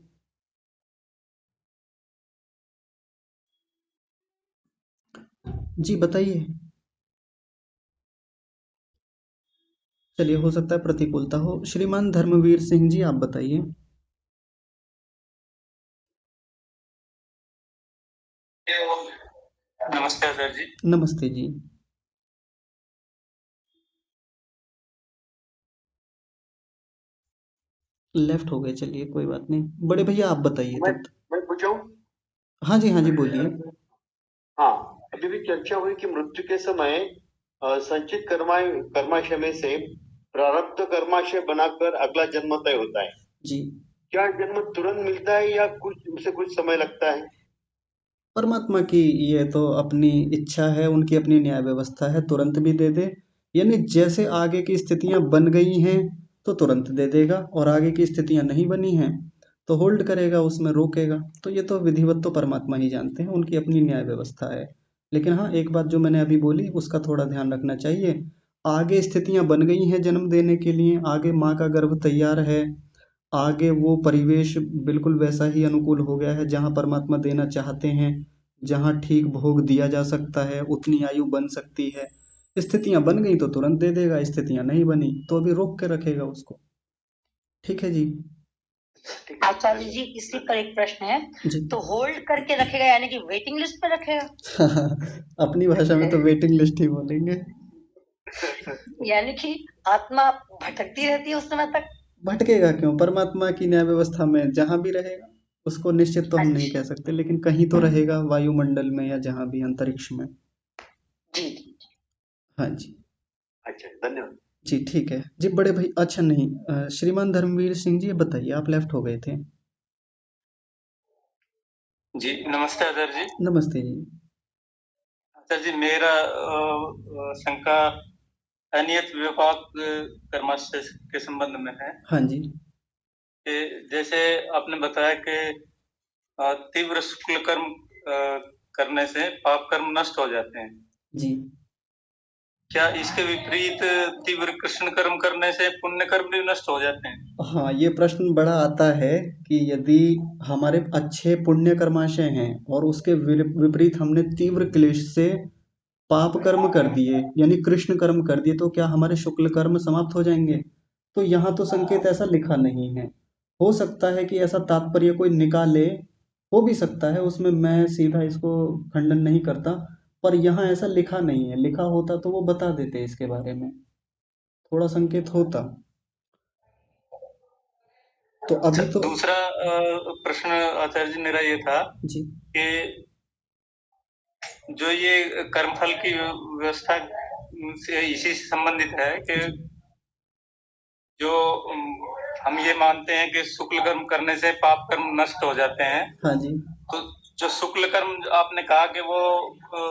S1: जी बताइए। चलिए, हो सकता है प्रतिकूलता हो। श्रीमान धर्मवीर सिंह जी आप बताइए।
S8: नमस्कार सर जी।
S1: नमस्ते जी। लेफ्ट हो गए, चलिए कोई बात नहीं। बड़े भैया आप बताइए
S8: मैं
S1: तब तक।
S8: मैं पूछूं?
S1: हाँ जी हाँ जी बोलिए।
S8: हाँ, अभी भी चर्चा हुई कि मृत्यु के समय संचित कर्माशय में से प्रारब्ध कर्माशय बनाकर अगला जन्म तय होता है।
S1: जी
S8: क्या जन्म तुरंत मिलता है या कुछ उसे कुछ समय लगता है?
S1: परमात्मा की ये तो अपनी इच्छा है, उनकी अपनी न्याय व्यवस्था है, तुरंत भी दे दे। यानी जैसे आगे की स्थितियां बन गई हैं तो तुरंत दे देगा, और आगे की स्थितियां नहीं बनी हैं तो होल्ड करेगा, उसमें रोकेगा। तो ये तो विधिवत तो परमात्मा ही जानते हैं, उनकी अपनी न्याय व्यवस्था है। लेकिन हाँ, एक बात जो मैंने अभी बोली उसका थोड़ा ध्यान रखना चाहिए। आगे स्थितियां बन गई हैं जन्म देने के लिए, आगे माँ का गर्भ तैयार है, आगे वो परिवेश बिल्कुल वैसा ही अनुकूल हो गया है जहाँ परमात्मा देना चाहते हैं, जहाँ ठीक भोग दिया जा सकता है, उतनी आयु बन सकती है। स्थितियां बन गई तो तुरंत दे देगा, स्थितियां नहीं बनी तो अभी रोक के रखेगा उसको। ठीक है जी।
S6: आचार्य जी, इसी पर एक प्रश्न है।
S1: जी।
S6: तो होल्ड करके रखेगा यानी कि वेटिंग लिस्ट पर रखेगा?
S1: अपनी भाषा में तो वेटिंग लिस्ट ही बोलेंगे।
S6: यानी कि आत्मा भटकती रहती है उस समय तक?
S1: भटकेगा क्यों, परमात्मा की न्याय व्यवस्था में जहां भी रहेगा। उसको निश्चित तो हम नहीं कह सकते, लेकिन कहीं तो रहेगा, वायुमंडल में या जहां भी, अंतरिक्ष में।
S6: जी।
S1: हाँ जी।
S8: अच्छा, धन्यवाद
S1: जी ठीक है जी बड़े भाई। अच्छा नहीं, श्रीमान धर्मवीर सिंह जी, ये बताइए, आप लेफ्ट हो गए थे।
S9: जी नमस्ते आचार्य जी।
S1: नमस्ते जी।
S9: आचार्य जी, मेरा शंका अनियत विपाक कर्माशय के संबंध में है
S1: हाँ जी।
S9: कि जैसे आपने बताया कि तीव्र शुक्ल कर्म करने से पाप कर्म नष्ट हो जाते हैं।
S1: जी।
S9: क्या इसके विपरीत तीव्र कृष्ण कर्म करने से पुण्य कर्म भी नष्ट हो जाते हैं?
S1: हाँ, ये प्रश्न बड़ा आता है कि यदि हमारे अच्छे पुण्य कर्माशय हैं और उसके विपरीत हमने तीव्र क्लेश से पाप कर्म कर दिए, यानी कृष्ण कर्म कर दिए, तो क्या हमारे शुक्ल कर्म समाप्त हो जाएंगे? तो यहाँ तो संकेत ऐसा लिखा नहीं है। हो सकता है कि ऐसा तात्पर्य कोई निकाले, हो भी सकता है, उसमें मैं सीधा इसको खंडन नहीं करता, पर यहाँ ऐसा लिखा नहीं है। लिखा होता तो वो बता देते इसके बारे में, थोड़ा संकेत होता। तो अभी तो
S9: दूसरा प्रश्न आचार्य जी मेरा ये था
S1: जी
S9: कि जो ये कर्मफल की व्यवस्था से इसी से संबंधित है कि जो हम ये मानते हैं कि शुक्ल कर्म करने से पाप कर्म नष्ट हो जाते हैं।
S1: हाँ जी।
S9: तो जो शुक्ल कर्म आपने कहा कि वो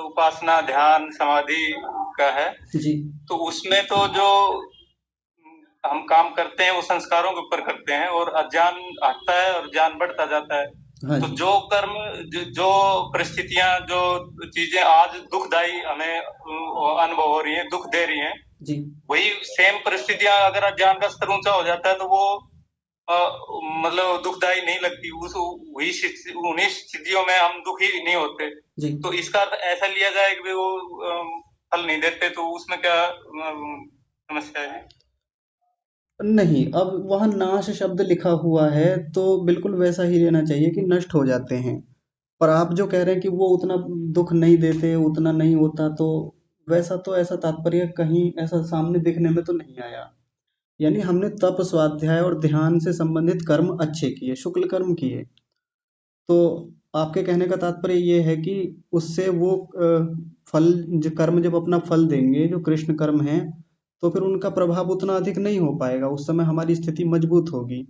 S9: उपासना, ध्यान, समाधि का है
S1: जी।
S9: तो उसमें तो जो हम काम करते हैं वो संस्कारों के ऊपर करते हैं और अज्ञान हटता है और ज्ञान बढ़ता जाता है।
S1: हाँ
S9: तो
S1: जी।
S9: जो कर्म, जो परिस्थितियां, जो चीजें आज दुखदायी हमें अनुभव हो रही हैं, दुख दे रही हैं,
S1: जी।
S9: वही सेम परिस्थितियां अगर अज्ञान का स्तर ऊंचा हो जाता है तो वो मतलब दुखदायी नहीं लगती। उन्हीं स्थितियों में हम दुखी नहीं होते।
S1: जी।
S9: तो इसका अर्थ ऐसा लिया जाए कि वो फल नहीं देते, तो उसमें क्या समस्या है?
S1: नहीं, अब वहाँ नाश शब्द लिखा हुआ है तो बिल्कुल वैसा ही लेना चाहिए कि नष्ट हो जाते हैं। पर आप जो कह रहे हैं कि वो उतना दुख नहीं देते, उतना नहीं होता, तो वैसा तो ऐसा तात्पर्य कहीं ऐसा सामने दिखने में तो नहीं आया। यानी हमने तप, स्वाध्याय और ध्यान से संबंधित कर्म अच्छे किए, शुक्ल कर्म किए, तो आपके कहने का तात्पर्य ये है कि उससे वो फल, जो कर्म जब अपना फल देंगे, जो कृष्ण कर्म है, तो फिर उनका प्रभाव उतना अधिक नहीं हो पाएगा, उस समय हमारी स्थिति मजबूत होगी।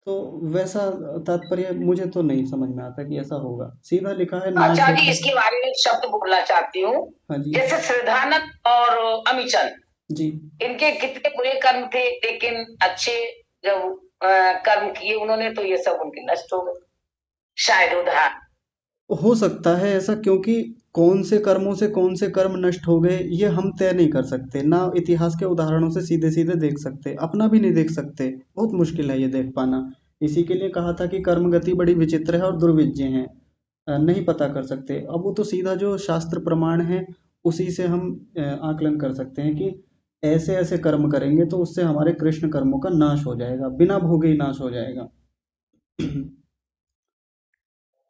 S1: तो वैसा तात्पर्य मुझे तो नहीं समझ में आता कि ऐसा होगा। सीधा लिखा है नाश
S7: आचार्य जी,
S1: होता।
S7: इसके बारे में एक शब्द बोलना चाहती हूँ।
S1: हाँ जी।
S7: जैसे श्रद्धानंद और अमीचंद,
S1: जी।
S7: इनके कितने बुरे कर्म थे, लेकिन अच्छे जब कर्म किए उन्होंने तो ये सब उनके नष्ट हो गए, शायद उदाहरण।
S1: हो सकता है ऐसा, क्योंकि कौन से कर्मों से कौन से कर्म नष्ट हो गए ये हम तय नहीं कर सकते, ना इतिहास के उदाहरणों से सीधे सीधे देख सकते, अपना भी नहीं देख सकते, बहुत मुश्किल है ये देख पाना। इसी के लिए कहा था कि कर्म गति बड़ी विचित्र है और दुर्विज्य है, नहीं पता कर सकते। अब वो तो सीधा जो शास्त्र प्रमाण है उसी से हम आकलन कर सकते हैं कि ऐसे ऐसे कर्म करेंगे तो उससे हमारे कृष्ण कर्मों का नाश हो जाएगा, बिना भोगे ही नाश हो जाएगा।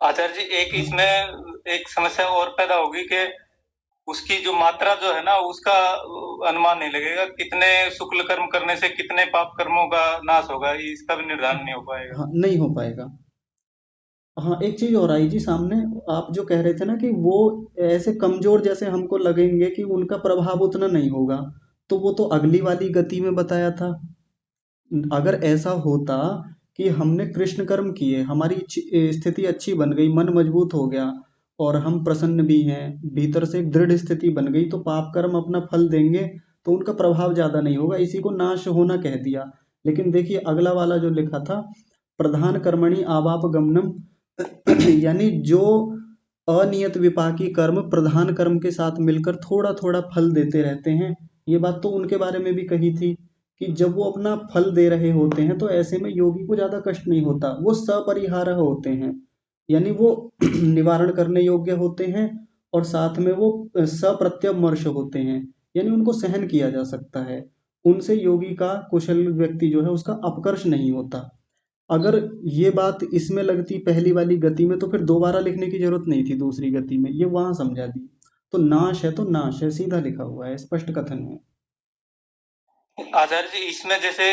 S9: आचार्य जी, एक इसमें एक समस्या और पैदा होगी कि उसकी जो मात्रा जो है ना, उसका अनुमान नहीं लगेगा। कितने शुक्ल कर्म करने से कितने पाप कर्मों का नाश होगा, इसका भी निर्धारण नहीं हो पाएगा।
S1: हाँ, नहीं हो पाएगा। हाँ, एक चीज और आई जी सामने, आप जो कह रहे थे ना कि वो ऐसे कमजोर जैसे हमको लगेंगे कि उनका प्रभाव उतना नहीं होगा, तो वो तो अगली वाली गति में बताया था। अगर ऐसा होता कि हमने कृष्ण कर्म किए, हमारी स्थिति अच्छी बन गई, मन मजबूत हो गया, और हम प्रसन्न भी हैं, भीतर से एक दृढ़ स्थिति बन गई, तो पाप कर्म अपना फल देंगे, तो उनका प्रभाव ज्यादा नहीं होगा, इसी को नाश होना कह दिया। लेकिन देखिए अगला वाला जो लिखा था, प्रधान कर्मणि आवाप गमनम, यानी जो अनियत विपाकी कर्म प्रधान कर्म के साथ मिलकर थोड़ा थोड़ा फल देते रहते हैं, ये बात तो उनके बारे में भी कही थी कि जब वो अपना फल दे रहे होते हैं तो ऐसे में योगी को ज्यादा कष्ट नहीं होता, वो सपरिहार होते हैं, यानी वो निवारण करने योग्य होते हैं, और साथ में वो सप्रत्यमर्श होते हैं, यानी उनको सहन किया जा सकता है। उनसे योगी का कुशल व्यक्ति जो है उसका अपकर्ष नहीं होता। अगर ये बात इसमें लगती पहली वाली गति में, तो फिर दोबारा लिखने की जरूरत नहीं थी दूसरी गति में, ये वहां समझा दी। तो नाश है तो नाश है, सीधा लिखा हुआ है, स्पष्ट कथन है।
S9: आचार्य जी, इसमें जैसे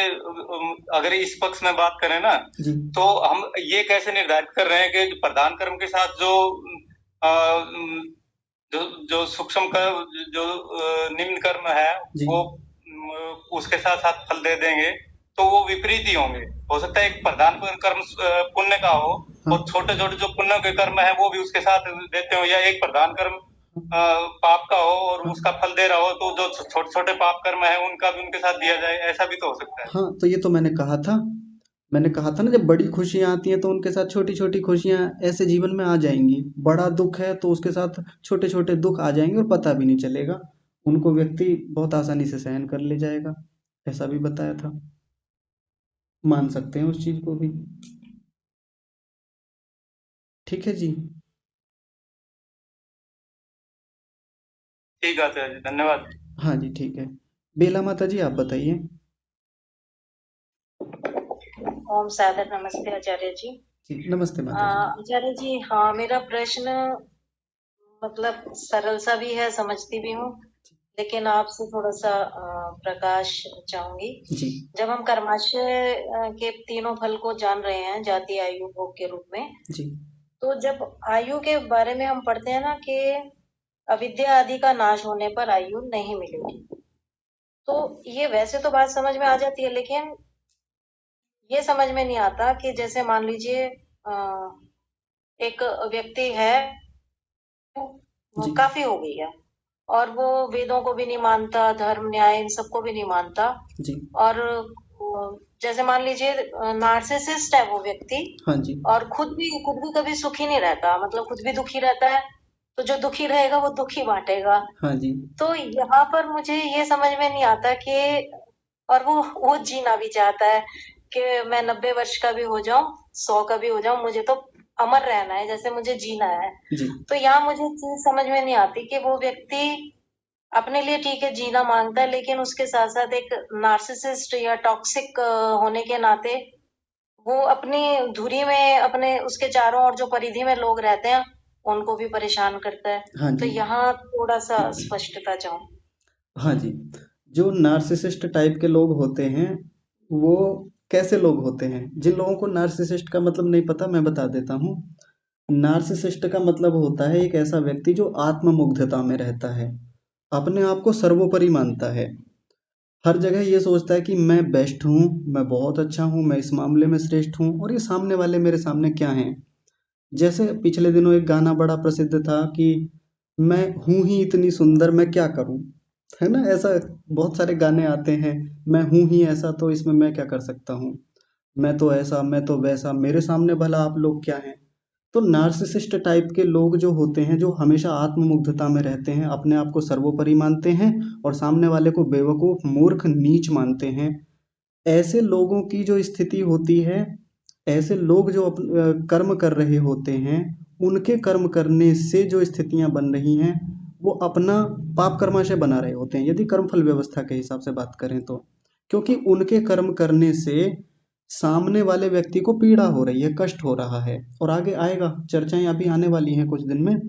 S9: अगर इस पक्ष में बात करें ना,
S1: जी
S9: तो हम ये कैसे निर्धारित कर रहे हैं कि जो प्रधान कर्म के साथ जो जो सूक्ष्म कर्म, जो निम्न कर्म है,
S1: जी
S9: वो उसके साथ साथ फल दे देंगे, तो वो विपरीत ही होंगे। हो सकता है एक प्रधान कर्म पुण्य का हो,
S1: हाँ
S9: और छोटे छोटे जो पुण्य के कर्म है वो भी उसके साथ देते हो, या एक प्रधान कर्म पाप का हो और
S1: हाँ
S9: उसका फल दे रहा हो, तो जो छोटे छोटे पाप कर्म है उनका भी उनके साथ दिया जाए, ऐसा भी तो हो सकता है।
S1: हाँ, तो ये तो मैंने कहा था ना, जब बड़ी खुशियां आती हैं तो उनके साथ छोटी छोटी खुशियां ऐसे जीवन में आ जाएंगी। बड़ा दुख है तो उसके साथ छोटे छोटे दुख आ जाएंगे और पता भी नहीं चलेगा, उनको व्यक्ति बहुत आसानी से सहन कर ले जाएगा, ऐसा भी बताया था। मान सकते हैं उस चीज को भी। ठीक है जी।
S9: ठीक है आचार्य जी, धन्यवाद।
S1: हाँ जी ठीक है। बेला माता जी आप बताइए।
S6: ओम सादर नमस्ते आचार्य जी।
S1: जी नमस्ते माता जी।
S6: आचार्य जी, हाँ, मेरा प्रश्न मतलब सरल सा भी है, समझती भी हूँ, लेकिन आपसे थोड़ा सा प्रकाश चाहूंगी।
S1: जी
S6: जब हम कर्माशय के तीनों फल को जान रहे हैं जाति आयु भोग के रूप में,
S1: जी
S6: तो जब आयु के बारे में हम पढ़ते हैं ना कि अविद्या आदि का नाश होने पर आयु नहीं मिलेगी, तो ये वैसे तो बात समझ में आ जाती है, लेकिन ये समझ में नहीं आता कि जैसे मान लीजिए एक व्यक्ति है,
S1: जी
S6: काफी हो गई है, और वो वेदों को भी नहीं मानता, धर्म न्याय इन सबको भी नहीं मानता,
S1: जी
S6: और जैसे मान लीजिए नार्सिसिस्ट है वो व्यक्ति,
S1: हाँ जी
S6: और खुद भी कभी सुखी नहीं रहता, मतलब खुद भी दुखी रहता है, तो जो दुखी रहेगा वो दुखी बांटेगा।
S1: हाँ जी
S6: तो यहाँ पर मुझे ये समझ में नहीं आता कि, और वो जीना भी चाहता है कि मैं 90 वर्ष का भी हो जाऊं, 100 का भी हो जाऊं, मुझे तो अमर रहना है, जैसे मुझे जीना है।
S1: जी
S6: तो यहाँ मुझे चीज समझ में नहीं आती कि वो व्यक्ति अपने लिए ठीक है जीना मांगता है, लेकिन उसके साथ साथ एक नार्सिसिस्ट या टॉक्सिक होने के नाते वो अपनी धुरी में, अपने उसके चारों ओर जो परिधि में लोग रहते हैं उनको भी परेशान करता है।
S1: हाँ
S6: तो
S1: जी
S6: यहाँ थोड़ा सा स्पष्टता चाहूँ।
S1: हाँ जी। जो नार्सिसिस्ट टाइप के लोग होते हैं, वो कैसे लोग होते हैं? जिन लोगों को नार्सिसिस्ट का मतलब नहीं पता, मैं बता देता हूँ। नार्सिसिस्ट का मतलब होता है एक ऐसा व्यक्ति जो आत्ममुग्धता में रहता है, अपने आप को सर्वोपरि मानता है, हर जगह ये सोचता है कि मैं बेस्ट हूँ, मैं बहुत अच्छा हूँ, मैं इस मामले में श्रेष्ठ हूँ, और ये सामने वाले मेरे सामने क्या हैं। जैसे पिछले दिनों एक गाना बड़ा प्रसिद्ध था कि मैं हूँ ही इतनी सुंदर, मैं क्या करूँ, है ना? ऐसा बहुत सारे गाने आते हैं, मैं हूँ ही ऐसा तो इसमें मैं क्या कर सकता हूँ, मैं तो ऐसा, मैं तो वैसा, मेरे सामने भला आप लोग क्या हैं। तो नार्सिसिस्ट टाइप के लोग जो होते हैं, जो हमेशा आत्ममुग्धता में रहते हैं, अपने आप को सर्वोपरि मानते हैं और सामने वाले को बेवकूफ, मूर्ख, नीच मानते हैं, ऐसे लोगों की जो स्थिति होती है, ऐसे लोग जो कर्म कर रहे होते हैं, उनके कर्म करने से जो स्थितियां बन रही हैं, वो अपना पाप कर्माशय बना रहे होते हैं, यदि कर्मफल व्यवस्था के हिसाब से बात करें तो। क्योंकि उनके कर्म करने से सामने वाले व्यक्ति को पीड़ा हो रही है, कष्ट हो रहा है, और आगे आएगा, चर्चाएं अभी आने वाली हैं कुछ दिन में,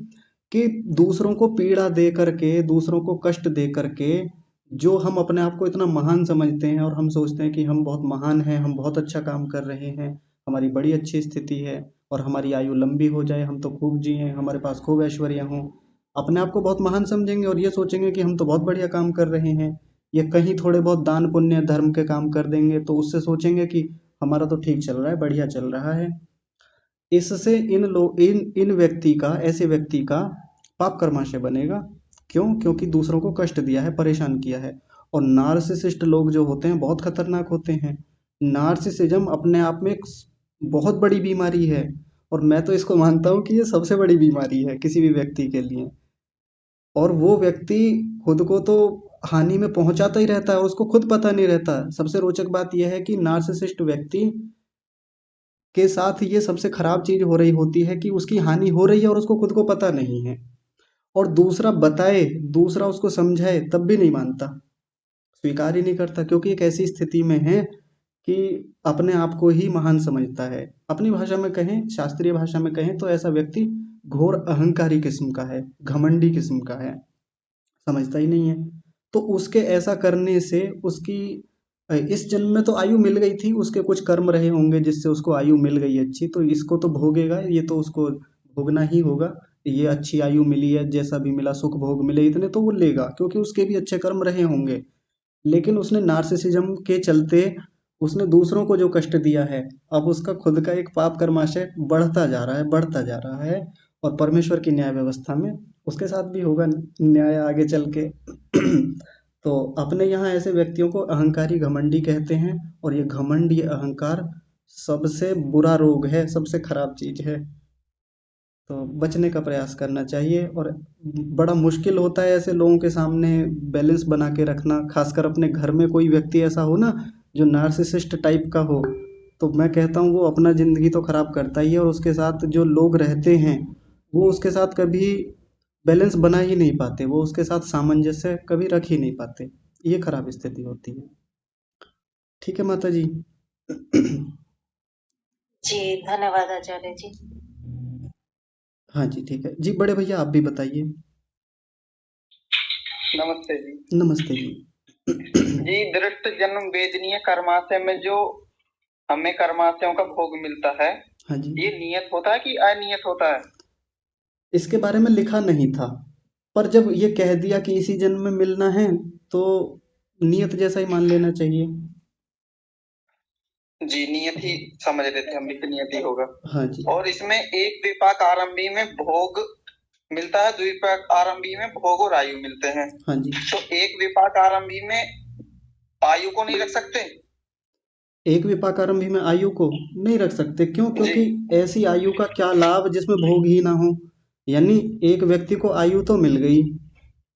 S1: कि दूसरों को पीड़ा दे करके, दूसरों को कष्ट दे करके, जो हम अपने आप को इतना महान समझते हैं और हम सोचते हैं कि हम बहुत महान हैं, हम बहुत अच्छा काम कर रहे हैं, हमारी बड़ी अच्छी स्थिति है और हमारी आयु लंबी हो जाए, हम तो खूब जिए, हमारे पास खूब ऐश्वर्य हो, अपने आप को बहुत महान समझेंगे और ये सोचेंगे कि हम तो बहुत बढ़िया काम कर रहे हैं, ये कहीं थोड़े बहुत दान पुण्य धर्म के काम कर देंगे तो उससे सोचेंगे कि हमारा तो ठीक चल रहा है, बढ़िया चल रहा है। इससे इन व्यक्ति का, ऐसे व्यक्ति का पाप कर्माशय बनेगा। क्यों? क्योंकि दूसरों को कष्ट दिया है, परेशान किया है। और नार्सिसिस्ट लोग जो होते हैं बहुत खतरनाक होते हैं। नार्सिसिज्म अपने आप में एक बहुत बड़ी बीमारी है, और मैं तो इसको मानता हूँ कि ये सबसे बड़ी बीमारी है किसी भी व्यक्ति के लिए। और वो व्यक्ति खुद को तो हानि में पहुंचाता ही रहता है और उसको खुद पता नहीं रहता। सबसे रोचक बात यह है कि नार्सिसिस्ट व्यक्ति के साथ ये सबसे खराब चीज हो रही होती है कि उसकी हानि हो रही है और उसको खुद को पता नहीं है, और दूसरा बताए, दूसरा उसको समझाए तब भी नहीं मानता, स्वीकार ही नहीं करता, क्योंकि एक ऐसी स्थिति में है कि अपने आप को ही महान समझता है। अपनी भाषा में कहें, शास्त्रीय भाषा में कहें तो ऐसा व्यक्ति घोर अहंकारी किस्म का है, घमंडी किस्म का है, समझता ही नहीं है। तो उसके ऐसा करने से उसकी इस जन्म में तो आयु मिल गई थी, उसके कुछ कर्म रहे होंगे जिससे उसको आयु मिल गई अच्छी, तो इसको तो भोगेगा, ये तो उसको भोगना ही होगा। ये अच्छी आयु मिली है, जैसा भी मिला, सुख भोग मिले इतने तो वो लेगा, क्योंकि उसके भी अच्छे कर्म रहे होंगे। लेकिन उसने नार्सिसिज्म के चलते उसने दूसरों को जो कष्ट दिया है, अब उसका खुद का एक पाप कर्माशय बढ़ता जा रहा है, बढ़ता जा रहा है। और परमेश्वर की न्याय व्यवस्था में उसके साथ भी होगा न्याय आगे चल के। तो अपने यहाँ ऐसे व्यक्तियों को अहंकारी, घमंडी कहते हैं, और ये घमंड, ये अहंकार सबसे बुरा रोग है, सबसे खराब चीज है। तो बचने का प्रयास करना चाहिए। और बड़ा मुश्किल होता है ऐसे लोगों के सामने बैलेंस बना के रखना, खासकर अपने घर में कोई व्यक्ति ऐसा हो ना जो नार्सिसिस्ट टाइप का हो, तो मैं कहता हूँ वो अपना जिंदगी तो खराब करता ही है, और उसके साथ जो लोग रहते हैं वो उसके साथ कभी बैलेंस बना ही नहीं पाते, वो उसके साथ सामंजस्य कभी रख ही नहीं पाते। ये खराब स्थिति होती है। ठीक है माता जी।
S6: जी धन्यवाद आचार्य जी।
S1: हाँ जी ठीक है जी। बड़े भैया आप भी बताइए।
S10: नमस्ते जी।
S1: नमस्ते जी।
S10: जी दृष्ट जन्म वेदनीय कर्माशय में जो हमें कर्माशयों का भोग मिलता है,
S1: हाँ जी,
S10: ये नियत होता है कि अनियत होता है?
S1: इसके बारे में लिखा नहीं था, पर जब ये कह दिया कि इसी जन्म में मिलना है तो नियत जैसा ही मान लेना चाहिए।
S10: जी नियत ही समझ रहे थे हम भी कि नियत ही होगा।
S1: हाँ जी।
S10: और इसमें एक विपाक आरंभी में भोग मिलता है, द्विपाक आरंभी में भोग और आयु मिलते हैं।
S1: हाँ जी।
S10: तो एक विपाक आरंभी में आयु को नहीं रख सकते?
S1: एक विपाक आरंभी में आयु को नहीं रख सकते, क्यों? क्योंकि ऐसी आयु का क्या लाभ जिसमें भोग ही ना हो। यानी एक व्यक्ति को आयु तो मिल गई,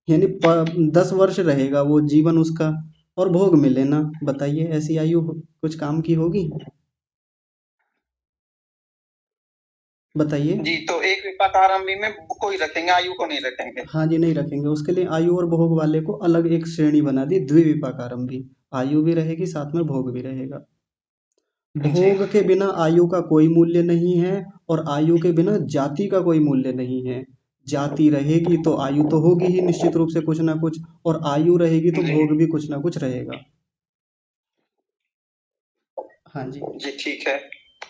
S1: यानी 10 वर्ष रहेगा वो जीवन उसका, और भोग मिले ना, बताइए ऐसी आयु कुछ काम की होगी? बताइए।
S10: जी तो एक विपाक आरंभी में कोई रखेंगे, आयु को नहीं रखेंगे?
S1: हाँ जी नहीं रखेंगे, उसके लिए आयु और भोग वाले को अलग एक श्रेणी बना दी, द्विविपाक आरंभी। आयु भी रहेगी, साथ में भोग भी रहेगा। भोग के बिना आयु का कोई मूल्य नहीं है, और आयु के बिना जाति का कोई मूल्य नहीं है। जाति रहेगी तो आयु तो होगी ही निश्चित रूप से कुछ ना कुछ, और आयु रहेगी तो भोग भी कुछ ना कुछ रहेगा। हाँ जी।
S10: जी ठीक है।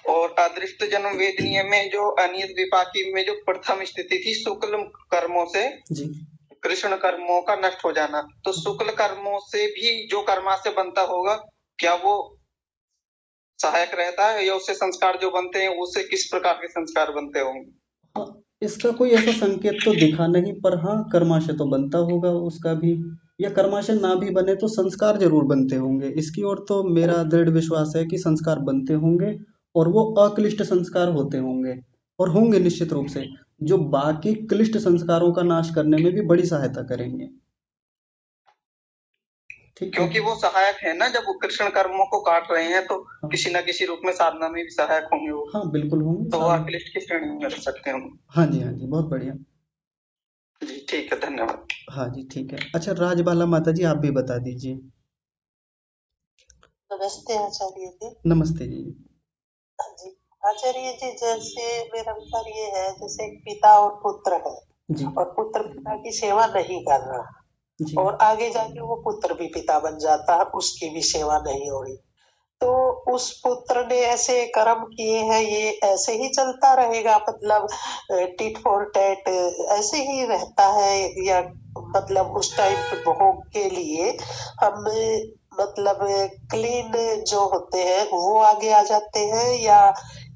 S10: और अदृष्ट जन्म वेदनीय में जो अनियत विपाकी में जो प्रथम स्थिति थी शुक्ल कर्मों से
S1: जी
S10: कृष्ण कर्मों का नष्ट हो जाना, तो शुक्ल कर्मों से भी जो कर्माशय बनता होगा, क्या वो सहायक रहता है, या उससे संस्कार जो बनते हैं उससे किस प्रकार के संस्कार बनते होंगे?
S1: हाँ, इसका कोई ऐसा संकेत तो दिखा नहीं, पर हाँ कर्माशय तो बनता होगा उसका भी, या कर्माशय ना भी बने तो संस्कार जरूर बनते होंगे। इसकी ओर तो मेरा दृढ़ विश्वास है कि संस्कार बनते होंगे, और वो अक्लिष्ट संस्कार होते होंगे, और होंगे निश्चित रूप से, जो बाकी क्लिष्ट संस्कारों का नाश करने में भी बड़ी सहायता करेंगे। ठीक है।
S10: क्योंकि वो सहायक है ना, जब वो कृष्ण कर्मों को काट रहे हैं तो
S1: हाँ।
S10: किसी न किसी रूप में साधना में भी सहायक होंगे वो।
S1: हाँ बिल्कुल होंगे,
S10: तो वो अक्लिष्ट की श्रेणी में रख सकते हैं।
S1: हाँ जी हाँ जी, बहुत बढ़िया।
S10: जी ठीक है, धन्यवाद।
S1: हाँ जी ठीक है। अच्छा राजबाला माता जी आप भी बता दीजिए।
S11: नमस्ते आचार्य जी।
S1: नमस्ते जी।
S11: हाँ जी आचार्य जी, जैसे मेरा विचार ये है, जैसे एक पिता और पुत्र है,
S1: जी
S11: और पुत्र पिता की सेवा नहीं कर रहा,
S1: जी
S11: और आगे जाके वो पुत्र भी पिता बन जाता है, उसकी भी सेवा नहीं हो रही, तो उस पुत्र ने ऐसे कर्म किए हैं, ये ऐसे ही चलता रहेगा? मतलब टिट फॉर टैट ऐसे ही रहता है, या मतलब उस टाइम पे भोग के लिए हम मतलब क्लीन जो होते हैं वो आगे आ जाते हैं, या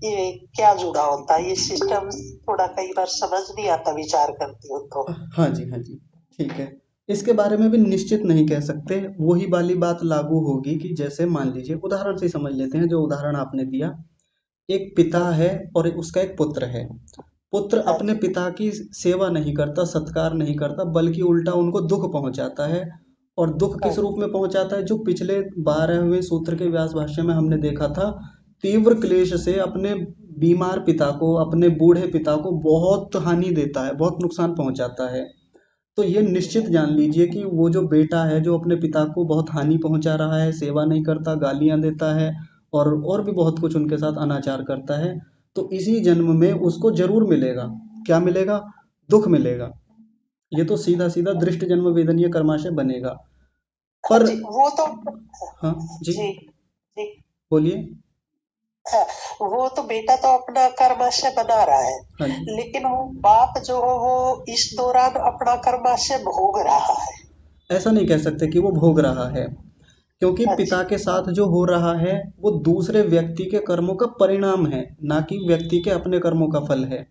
S11: ये क्या जुड़ा होता है? ये सिस्टम थोड़ा कई बार समझ नहीं आता विचार करती हूँ तो।
S1: हाँ जी, हाँ जी, ठीक है। इसके बारे में भी निश्चित नहीं कह सकते। वही वाली बात लागू होगी कि जैसे मान लीजिए उदाहरण से समझ लेते हैं, जो उदाहरण आपने दिया। एक पिता है और उसका एक पुत्र है। पुत्र अपने पिता की सेवा नहीं करता, सत्कार नहीं करता, बल्कि उल्टा उनको दुख पहुंचाता है। और दुख किस रूप में पहुंचाता है? जो पिछले 12वें सूत्र के व्यास भाष्य में हमने देखा था, तीव्र क्लेश से अपने बीमार पिता को, अपने बूढ़े पिता को बहुत हानि देता है, बहुत नुकसान पहुंचाता है। तो ये निश्चित जान लीजिए कि वो जो बेटा है, जो अपने पिता को बहुत हानि पहुंचा रहा है, सेवा नहीं करता, गालियां देता है और भी बहुत कुछ उनके साथ अनाचार करता है, तो इसी जन्म में उसको जरूर मिलेगा। क्या मिलेगा? दुख मिलेगा। ये तो सीधा सीधा दृष्ट जन्म वेदनीय कर्माशय बनेगा। पर
S11: जी, वो तो
S1: हाँ जी,
S11: जी जी
S1: बोलिए।
S11: हाँ, वो तो बेटा तो अपना कर्माशय बना रहा है,
S1: हाँ जी,
S11: लेकिन वो बाप जो हो वो इस दौरान अपना कर्माशय भोग रहा है।
S1: ऐसा नहीं कह सकते कि वो भोग रहा है, क्योंकि
S11: हाँ
S1: पिता
S11: जी,
S1: के साथ जो हो रहा है वो दूसरे व्यक्ति के कर्मों का परिणाम है, ना कि व्यक्ति के अपने कर्मों का फल है।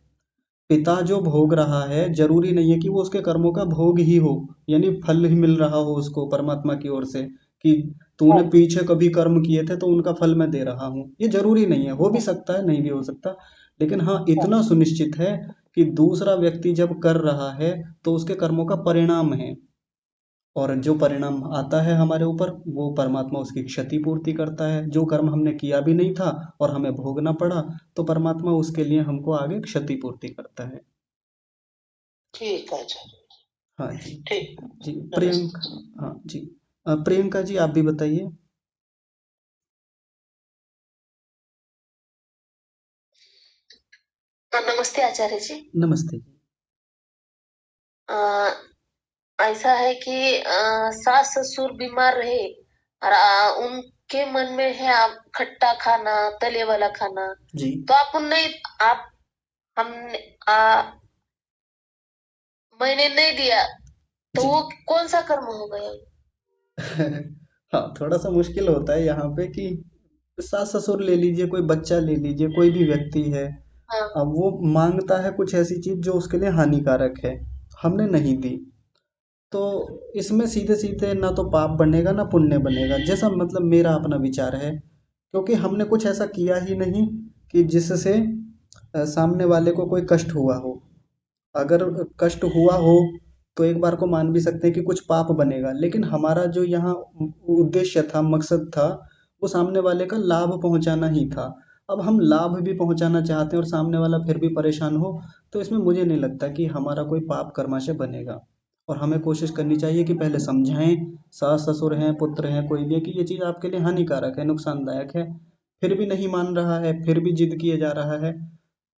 S1: पिता जो भोग रहा है जरूरी नहीं है कि वो उसके कर्मों का भोग ही हो, यानी फल ही मिल रहा हो उसको परमात्मा की ओर से, कि तूने
S11: हाँ
S1: पीछे कभी कर्म किए थे तो उनका फल मैं दे रहा हूँ। ये जरूरी नहीं है, हो भी सकता है, नहीं भी हो सकता। लेकिन हाँ, इतना सुनिश्चित है कि दूसरा व्यक्ति जब कर रहा है तो उसके कर्मों का परिणाम है, और जो परिणाम आता है हमारे ऊपर वो परमात्मा उसकी क्षति पूर्ति करता है। जो कर्म हमने किया भी नहीं था और हमें भोगना पड़ा, तो परमात्मा उसके लिए हमको आगे क्षति पूर्ति करता है।
S11: ठीक है जी,
S1: हाँ जी।
S11: ठीक,
S1: जी,
S11: नमस्ते।
S1: हाँ जी। प्रियंका जी, आप भी बताइए।
S12: नमस्ते आचार्य जी।
S1: नमस्ते जी।
S12: अ, ऐसा है कि सास ससुर बीमार रहे और उनके मन में है आप खट्टा खाना, तले वाला खाना,
S1: जी।
S12: तो आप नहीं, आप हमने मैंने नहीं दिया, तो
S1: जी।
S12: वो कौन सा कर्म हो गया?
S1: हाँ, थोड़ा सा मुश्किल होता है यहाँ पे कि सास ससुर ले लीजिए, कोई बच्चा ले लीजिए, कोई भी व्यक्ति है,
S12: हाँ,
S1: अब वो मांगता है कुछ ऐसी चीज जो उसके लिए हानिकारक है, हमने नहीं दी, तो इसमें सीधे सीधे ना तो पाप बनेगा ना पुण्य बनेगा, जैसा मतलब मेरा अपना विचार है। क्योंकि हमने कुछ ऐसा किया ही नहीं कि जिससे सामने वाले को कोई कष्ट हुआ हो। अगर कष्ट हुआ हो तो एक बार को मान भी सकते हैं कि कुछ पाप बनेगा, लेकिन हमारा जो यहाँ उद्देश्य था, मकसद था, वो सामने वाले का लाभ पहुंचाना ही था। अब हम लाभ भी पहुंचाना चाहते हैं और सामने वाला फिर भी परेशान हो, तो इसमें मुझे नहीं लगता कि हमारा कोई पाप कर्माशय बनेगा। और हमें कोशिश करनी चाहिए कि पहले समझाएं, सास ससुर हैं, पुत्र हैं, कोई भी है, कि ये चीज़ आपके लिए हानिकारक है, नुकसानदायक है। फिर भी नहीं मान रहा है, फिर भी जिद किए जा रहा है,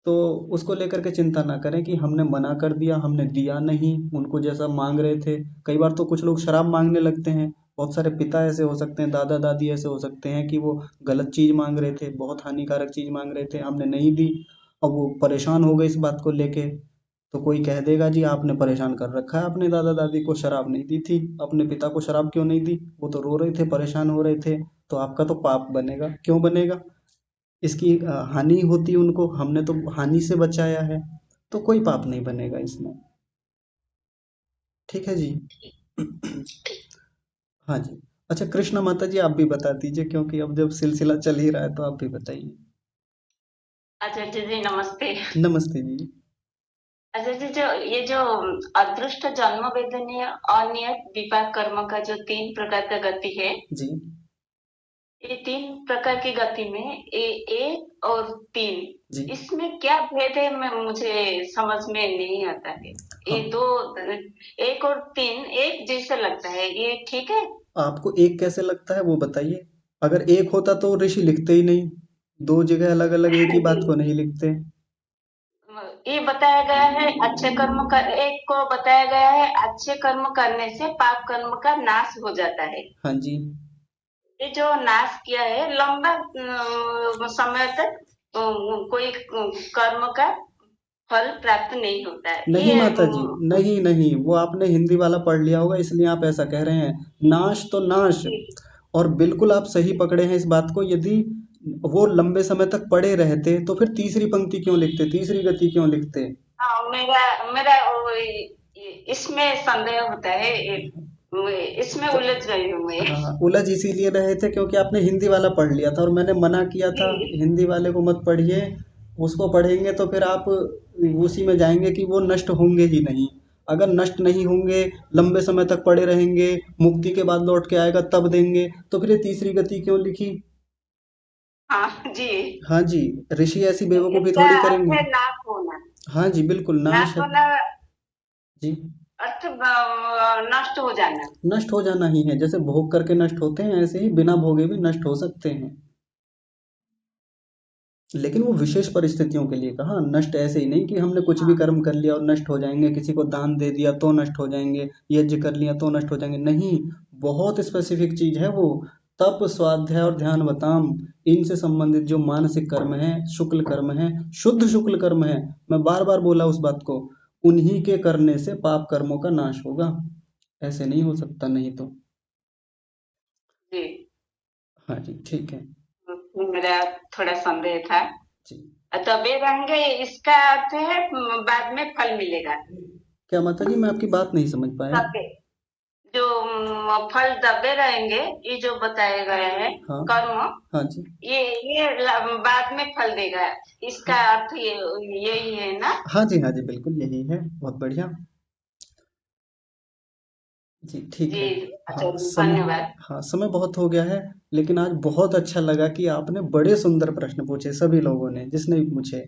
S1: तो उसको लेकर के चिंता ना करें कि हमने मना कर दिया, हमने दिया नहीं उनको जैसा मांग रहे थे। कई बार तो कुछ लोग शराब मांगने लगते हैं। बहुत सारे पिता ऐसे हो सकते हैं, दादा दादी ऐसे हो सकते हैं कि वो गलत चीज मांग रहे थे, बहुत हानिकारक चीज मांग रहे थे, हमने नहीं दी। अब वो परेशान हो गए इस बात को लेके, तो कोई कह देगा जी आपने परेशान कर रखा है, अपने दादा दादी को शराब नहीं दी थी, अपने पिता को शराब क्यों नहीं दी, वो तो रो रहे थे, परेशान हो रहे थे, तो आपका तो पाप बनेगा। क्यों बनेगा? इसकी हानि होती उनको, हमने तो हानि से बचाया है, तो कोई पाप नहीं बनेगा इसमें। ठीक है जी। हाँ जी। अच्छा, कृष्णा माता जी, आप भी बता दीजिए, क्योंकि अब जब सिलसिला चल ही रहा है तो आप भी बताइए।
S13: आचार्य जी नमस्ते।
S1: नमस्ते जी।
S13: आचार्य जी, जो ये जो अदृष्ट जन्म वेदनीय अनियत विपाक कर्म का जो 3 प्रकार का गति है,
S1: जी।
S13: ये 3 प्रकार की गति में एक और 3,
S1: जी।
S13: इसमें क्या भेद है? मैं मुझे समझ में नहीं आता है। ये
S1: हाँ,
S13: दो, 1 और 3 एक जैसे लगता है, ये ठीक है?
S1: आपको एक कैसे लगता है वो बताइए। अगर एक होता तो ऋषि लिखते ही नहीं, दो जगह अलग अलग एक ही बात को नहीं लिखते।
S13: ये बताया गया है अच्छे कर्म कर, एक को बताया गया है अच्छे कर्म करने से पाप कर्म का नाश हो जाता है।
S1: हाँ जी।
S13: ये जो नाश किया है लंबा समय तक कोई कर्म का फल प्राप्त नहीं होता है,
S1: नहीं
S13: ये
S1: माता जी, नहीं नहीं, वो आपने हिंदी वाला पढ़ लिया होगा इसलिए आप ऐसा कह रहे हैं। नाश तो नाश, और बिल्कुल आप सही पकड़े हैं इस बात को। यदि वो लंबे समय तक पड़े रहते तो फिर तीसरी पंक्ति क्यों लिखते, तीसरी गति क्यों लिखते?
S13: हाँ, मेरा मेरा इसमें संदेह होता है, इसमें
S1: तो
S13: उलझ गई हूँ मैं।
S1: हाँ, उलझ इसीलिए रहे थे क्योंकि आपने हिंदी वाला पढ़ लिया था और मैंने मना किया था
S13: जी
S1: हिंदी वाले को मत पढ़िए। उसको पढ़ेंगे तो फिर आप उसी में जाएंगे कि वो नष्ट होंगे ही नहीं। अगर नष्ट नहीं होंगे, लंबे समय तक पड़े रहेंगे, मुक्ति के बाद लौट के आएगा तब देंगे, तो फिर ये तीसरी गति क्यों लिखी?
S13: हाँ जी,
S1: हाँ जी, ऋषि ऐसी बेवकूफ़ी
S13: इसका
S1: थोड़ी
S13: अर्थ
S1: करेंगे।
S13: है नाश होना।
S1: हाँ जी, बिल्कुल नाश
S13: नाश
S1: है।
S13: होना
S1: जी,
S13: अर्थ नष्ट हो जाना।
S1: नष्ट हो जाना ही है। जैसे भोग करके नष्ट होते हैं ऐसे ही बिना भोगे भी नष्ट हो सकते हैं, लेकिन वो विशेष परिस्थितियों के लिए कहा। नष्ट ऐसे ही नहीं कि हमने कुछ भी
S13: हाँ
S1: कर्म कर लिया और नष्ट हो जाएंगे, किसी को दान दे दिया तो नष्ट हो जाएंगे, यज्ञ कर लिया तो नष्ट हो जाएंगे, नहीं। बहुत स्पेसिफिक चीज है वो। तप, स्वाध्याय और ध्यान बताम, इनसे संबंधित जो मानसिक कर्म है, शुक्ल कर्म है, शुद्ध शुक्ल कर्म है, मैं बार बार बोला उस बात को, उन्हीं के करने से पाप कर्मों का नाश होगा। ऐसे नहीं हो सकता नहीं तो।
S13: जी,
S1: हाँ जी, ठीक है
S13: मेरा थोड़ा संदेह था।
S1: जी।
S13: दबे रहेंगे, इसका अर्थ है बाद में फल मिलेगा।
S1: क्या माता जी, मैं आपकी बात नहीं समझ पाया।
S13: दबे, जो फल दबे रहेंगे, ये जो बताए गए हैं
S1: हाँ
S13: कर्म,
S1: हाँ जी,
S13: ये बाद में फल देगा, इसका अर्थ यही है ना?
S1: हाँ जी, हाँ जी, बिल्कुल यही है। बहुत बढ़िया जी, ठीक
S13: जी,
S1: है।
S13: अच्छा,
S1: हाँ समय,
S13: धन्यवाद।
S1: हाँ समय बहुत हो गया है, लेकिन आज बहुत अच्छा लगा कि आपने बड़े सुंदर प्रश्न पूछे, सभी लोगों ने जिसने भी पूछे।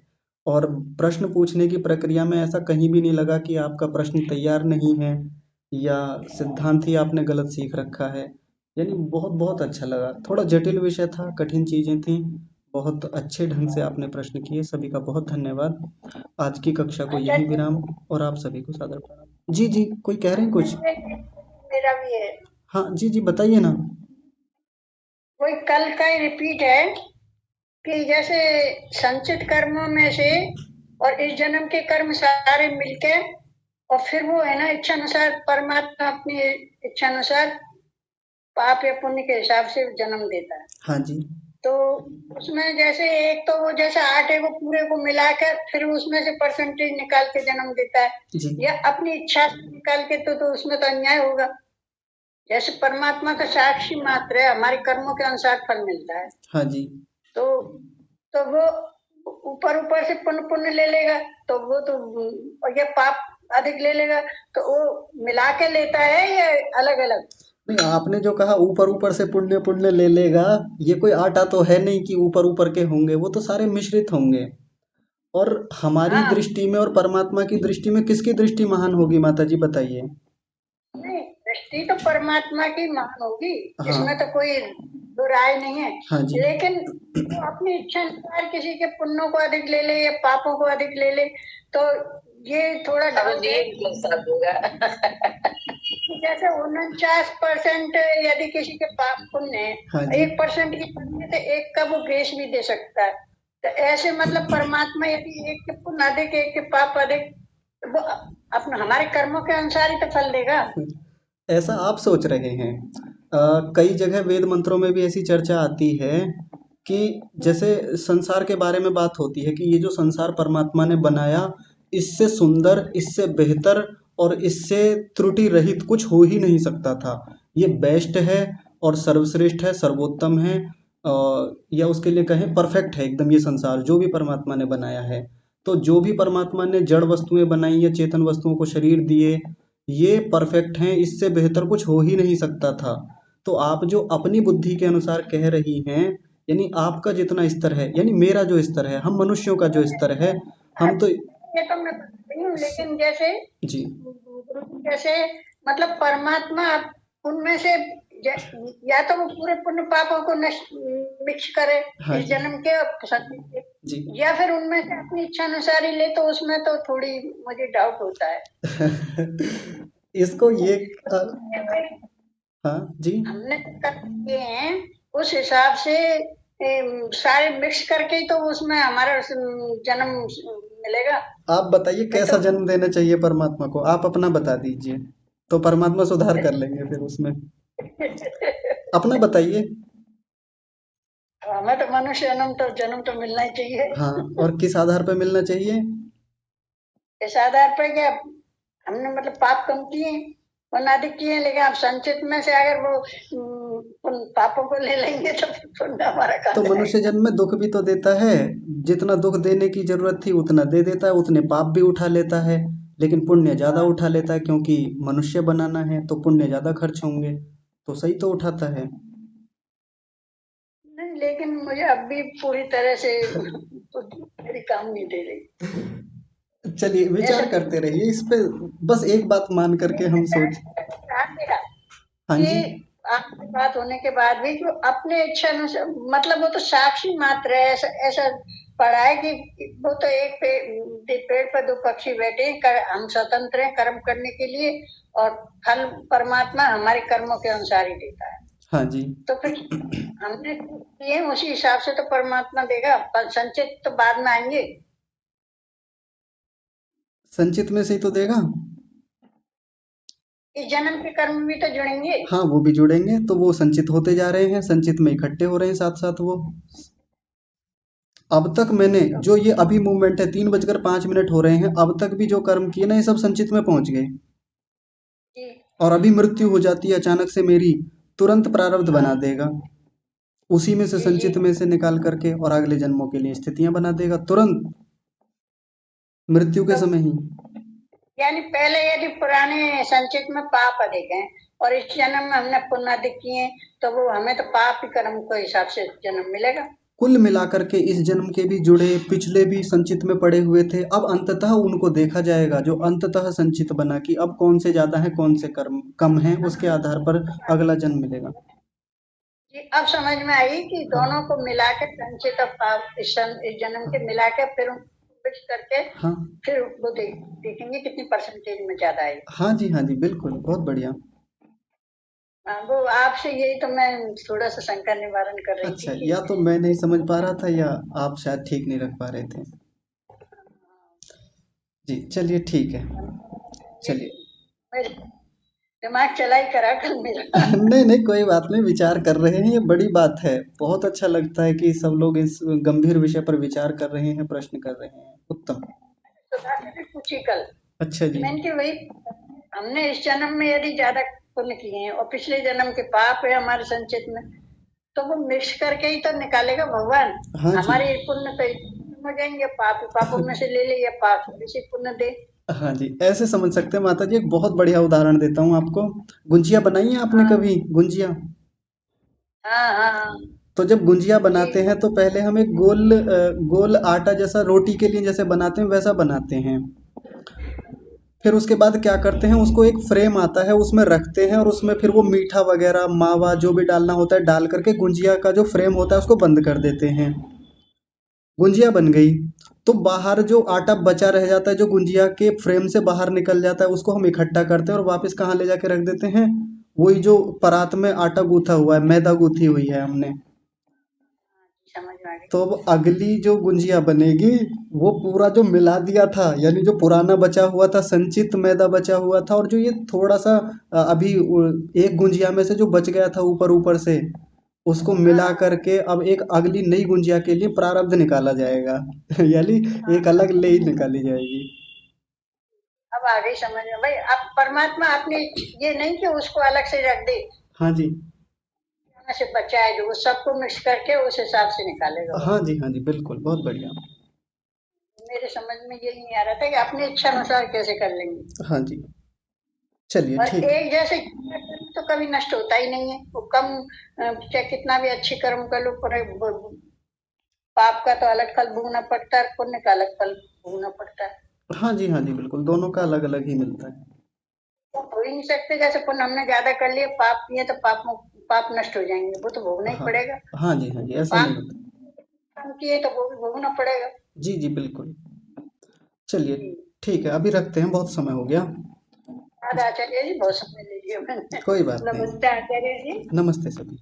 S1: और प्रश्न पूछने की प्रक्रिया में ऐसा कहीं भी नहीं लगा कि आपका प्रश्न तैयार नहीं है या सिद्धांत ही आपने गलत सीख रखा है। यानी बहुत बहुत अच्छा लगा। थोड़ा जटिल विषय था, कठिन चीजें थी, बहुत अच्छे ढंग से आपने प्रश्न किए। सभी का बहुत धन्यवाद। आज की कक्षा को
S7: अच्छा
S1: यहीं
S7: जी,
S1: विराम, और आप सभी को सादर प्रणाम। जी जी, कोई कह रहे हैं कुछ?
S7: मेरा भी है।
S1: हाँ जी जी, बताइए ना।
S7: वही कल का ही रिपीट है कि जैसे संचित कर्मों में से और इस जन्म के कर्म सारे मिलके और फिर वो है ना इच्छा अनुसार परमात्मा अपनी इच्छा अनुसार पाप या पुण्य के हिसाब से जन्म देता है।
S1: हाँ जी,
S7: तो उसमें जैसे एक तो वो जैसे 8 है वो पूरे को मिलाकर फिर उसमें से परसेंटेज निकाल के जन्म देता है,
S1: जी,
S7: या अपनी इच्छा से निकाल के, तो उसमें तो अन्याय होगा। जैसे परमात्मा का साक्षी मात्र है, हमारे कर्मों के अनुसार फल मिलता है।
S1: हाँ जी,
S7: तो वो ऊपर ऊपर से पुण्य पुण्य ले लेगा, तो वो तो और ये पाप अधिक ले लेगा, तो वो मिला के लेता है या अलग अलग?
S1: नहीं, आपने जो कहा ऊपर ऊपर से पुण्य पुण्य ले लेगा, ये कोई आटा तो है नहीं कि ऊपर ऊपर के होंगे, वो तो सारे मिश्रित होंगे। और हमारी
S7: हाँ,
S1: दृष्टि में और परमात्मा की दृष्टि में किसकी दृष्टि महान होगी माता जी, बताइए?
S7: नहीं, दृष्टि तो परमात्मा की महान होगी,
S1: हाँ
S7: इसमें तो कोई दो राय नहीं है।
S1: हाँ जी,
S7: लेकिन वो अपनी इच्छा अनुसार किसी के पुण्यों को अधिक ले ले या पापों को अधिक ले ले, तो ये थोड़ा डाउट है। जैसे 49% यदि किसी के पाप पुण्य है,
S1: हाँ जी,
S7: 1% की पुण्य से एक का वो ग्रेस भी दे सकता है। तो ऐसे मतलब परमात्मा यदि एक के पुण्य अधिक एक के पाप अधिक, तो वो अपना हमारे कर्मों के अनुसार ही तो फल देगा।
S1: ऐसा आप सोच रहे हैं। कई जगह वेद मंत्रों में भी ऐसी चर्चा आती है कि जैसे संसार के बारे में बात होती है कि ये जो संसार परमात्मा ने बनाया, इससे सुंदर, इससे बेहतर और इससे त्रुटि रहित कुछ हो ही नहीं सकता था। ये बेस्ट है और सर्वश्रेष्ठ है, सर्वोत्तम है, या उसके लिए कहें परफेक्ट है एकदम ये संसार जो भी परमात्मा ने बनाया है। तो जो भी परमात्मा ने जड़ वस्तुएं बनाई या चेतन वस्तुओं को शरीर दिए, ये परफेक्ट हैं, इससे बेहतर कुछ हो ही नहीं सकता था। तो आप जो अपनी बुद्धि के अनुसार कह रही हैं, यानी आपका जितना स्तर है, यानी मेरा जो स्तर है, हम मनुष्यों का जो स्तर है, हम तो
S7: ये तो मैं बताती हूँ, लेकिन जैसे
S1: जी
S7: जैसे मतलब परमात्मा उनमें से या तो वो पूरे पुण्य पापों को मिक्स करे
S1: हाँ
S7: इस
S1: जी,
S7: जन्म के और संचित के,
S1: जी
S7: या फिर उनमें से अपनी इच्छा अनुसार ही ले, तो उसमें तो थोड़ी मुझे डाउट होता है।
S1: इसको ये हाँ जी,
S7: हमने जो कर्म किए हैं उस हिसाब से सारे मिक्स करके ही तो उसमें हमारा जन्म मिलेगा।
S1: आप बताइए
S7: नहीं
S1: कैसा
S7: तो
S1: जन्म देना चाहिए परमात्मा को, आप अपना बता दीजिए, तो परमात्मा सुधार कर लेंगे फिर उसमें। अपना बताइए।
S7: हमें तो मनुष्य जन्म तो मिलना ही चाहिए।
S1: हाँ, और किस आधार पर मिलना चाहिए?
S7: इस आधार पर क्या हमने मतलब पाप कम किए पुण्य अधिक किए, लेकिन आप संचित में से अगर वो उन पापों को ले लेंगे तो फिर पुण्य हमारा
S1: तो
S7: कहाँ
S1: मनुष्य जन्म में दुख भी तो देता है, जितना दुख देने की जरूरत थी उतना दे देता है, उतने पाप भी उठा लेता है, लेकिन पुण्य ज्यादा उठा लेता है क्योंकि मनुष्य बनाना है तो पुण्य ज्यादा खर्च होंगे, तो सही तो उठाता है।
S7: नहीं, लेकिन मुझे अब भी पूरी तरह से मेरी काम नहीं दे रही।
S1: चलिए विचार करते रहिए इस पे, बस एक बात मान करके हम सोच। हाँ जी।
S7: कि आपकी बात होने के बाद भी जो अपने इच्छा अनुसार, मतलब वो तो साक्षी मात्र है, ऐसा ऐसा पढ़ा है कि वो तो एक पेड़ पर दो पक्षी बैठे हैं, हम स्वतंत्र हैं कर्म करने के लिए, और फल परमात्मा हमारे कर्मों के अनुसार ही देता है।
S1: हाँ जी।
S7: तो फिर हमने किए उसी हिसाब से तो परमात्मा देगा, पर संचित तो बाद में आएंगे।
S1: संचित में से ही तो देगा।
S7: इस जन्म के कर्म भी तो जुड़ेंगे।
S1: हाँ, वो भी जुड़ेंगे, तो वो संचित होते जा रहे हैं, संचित में इकट्ठे हो रहे हैं साथ साथ वो। अब तक मैंने जो ये अभी मूवमेंट है 3:05 हो रहे हैं, अब तक भी जो कर्म किए ना ये सब संचित में पहुंच गए, और अभी मृत्यु हो जाती है अचानक से मेरी, तुरंत प्रारब्ध बना देगा, उसी में से संचित में से निकाल करके और अगले जन्मों के लिए स्थितियां बना देगा तुरंत मृत्यु के समय ही।
S7: यानी पहले यदि पुराने संचित में पाप अधिक हैं और इस जन्म में हमने पुण्य अधिक किए, तो वो हमें तो पाप ही कर्म के हिसाब से जन्म मिलेगा।
S1: कुल मिलाकर के इस जन्म के भी जुड़े, पिछले भी संचित में पड़े हुए थे, अब अंततः उनको देखा जाएगा जो अंततः संचित बना कि अब कौन से ज्यादा है कौन से कर्म कम है, उसके आधार पर अगला जन्म मिलेगा।
S7: जी, अब समझ में आई कि दोनों को मिला के संचित और पाप इस जन्म के मिला के फिर मिक्स करके,
S1: हाँ
S7: फिर वो देखेंगे कितनी परसेंटेज में ज्यादा है।
S1: हाँ जी, हाँ जी, बिल्कुल, बहुत बढ़िया।
S7: वो आपसे यही तो मैं थोड़ा सा शंका निवारण कर रही
S1: अच्छा,
S7: थी।
S1: या तो मैं नहीं समझ पा रहा था या आप शायद ठीक नहीं रख पा रहे थे। जी चलिए, ठीक है, चलिए।
S7: दिमाग चला ही करा कल मेरा।
S1: नहीं नहीं, कोई बात नहीं, विचार कर रहे हैं, ये बड़ी बात है, बहुत अच्छा लगता है कि सब लोग इस गंभीर विषय पर विचार कर रहे हैं, प्रश्न कर रहे हैं, उत्तम।
S7: पूछी कल।
S1: अच्छा जी।
S7: मैंने कि वही हमने इस जन्म में यदि ज्यादा पुण्य किए हैं और पिछले जन्म के पाप है हमारे संचित में, तो वो मिक्स करके ही तो निकालेगा भगवान।
S1: हाँ जी।
S7: हमारे पुण्य तो हो जाएंगे, पापों में से ले ले या पाप से पुण्य दे।
S1: हाँ जी, ऐसे समझ सकते हैं माता जी। एक बहुत बढ़िया उदाहरण देता हूँ आपको। गुंजिया बनाई है आपने कभी? गुंजिया।
S7: हाँ हाँ।
S1: तो जब गुंजिया बनाते हैं तो पहले हम एक गोल आटा जैसा रोटी के लिए जैसे बनाते हैं वैसा बनाते हैं, फिर उसके बाद क्या करते हैं, उसको एक फ्रेम आता है उसमें रखते हैं, और उसमें फिर वो मीठा वगैरह मावा जो भी डालना होता है डाल करके गुंजिया का जो फ्रेम होता है उसको बंद कर देते हैं। गुंजिया बन गई, तो बाहर जो आटा बचा रह जाता है जो गुंजिया के फ्रेम से बाहर निकल जाता है उसको हम इकट्ठा करते हैं और वापस कहाँ ले जाके रख देते हैं, वही जो परात में आटा गूथा हुआ है, मैदा गूथी हुई है हमने, तो अब अगली जो गुंजिया बनेगी वो पूरा जो मिला दिया था, यानी जो पुराना बचा हुआ था संचित मैदा बचा हुआ था, और जो ये थोड़ा सा अभी एक गुंजिया में से जो बच गया था ऊपर ऊपर से, उसको मिला करके अब एक अगली नई गुंजिया के लिए प्रारब्ध निकाला जाएगा। यानी एक अलग ले ही निकाली जाएगी।
S7: अब आगे समझ में भाई, अब परमात्मा आपने ये नहीं कि उसको अलग से रख दे।
S1: हाँ जी,
S7: से बचाए जो वो सबको मिक्स करके उस हिसाब से निकालेगा।
S1: हाँ जी, हाँ जी, बिल्कुल, बहुत बढ़िया।
S7: मेरे समझ में यही नहीं आ रहा था कि अपने इच्छा अनुसार कैसे कर लेंगे।
S1: हाँ जी, चलिए
S7: और
S1: ठीक।
S7: एक जैसे तो कभी नष्ट होता ही नहीं है, वो कम चाहे कितना भी अच्छी कर्म कर लो, पाप का तो अलग फल भोगना पड़ता है, पुण्य का अलग फल भोगना पड़ता है।
S1: हाँ जी, हाँ जी, बिल्कुल, दोनों का अलग अलग ही मिलता है।
S7: तो हो ही नहीं सकते, जैसे पुण्य हमने ज्यादा कर लिए पाप किए तो पाप नष्ट हो जाएंगे, वो तो भोगना ही पड़ेगा।
S1: हाँ जी, हाँ जी, ऐसा नहीं होता।
S7: कम किए तो वो भी भोगना पड़ेगा।
S1: जी जी, बिल्कुल। चलिए ठीक है, अभी रखते हैं, बहुत समय हो गया।
S7: आचार्य जी बहुत समय ले लिया मैंने।
S1: कोई बात नहीं।
S7: नमस्ते आचार्य जी।
S1: नमस्ते सभी।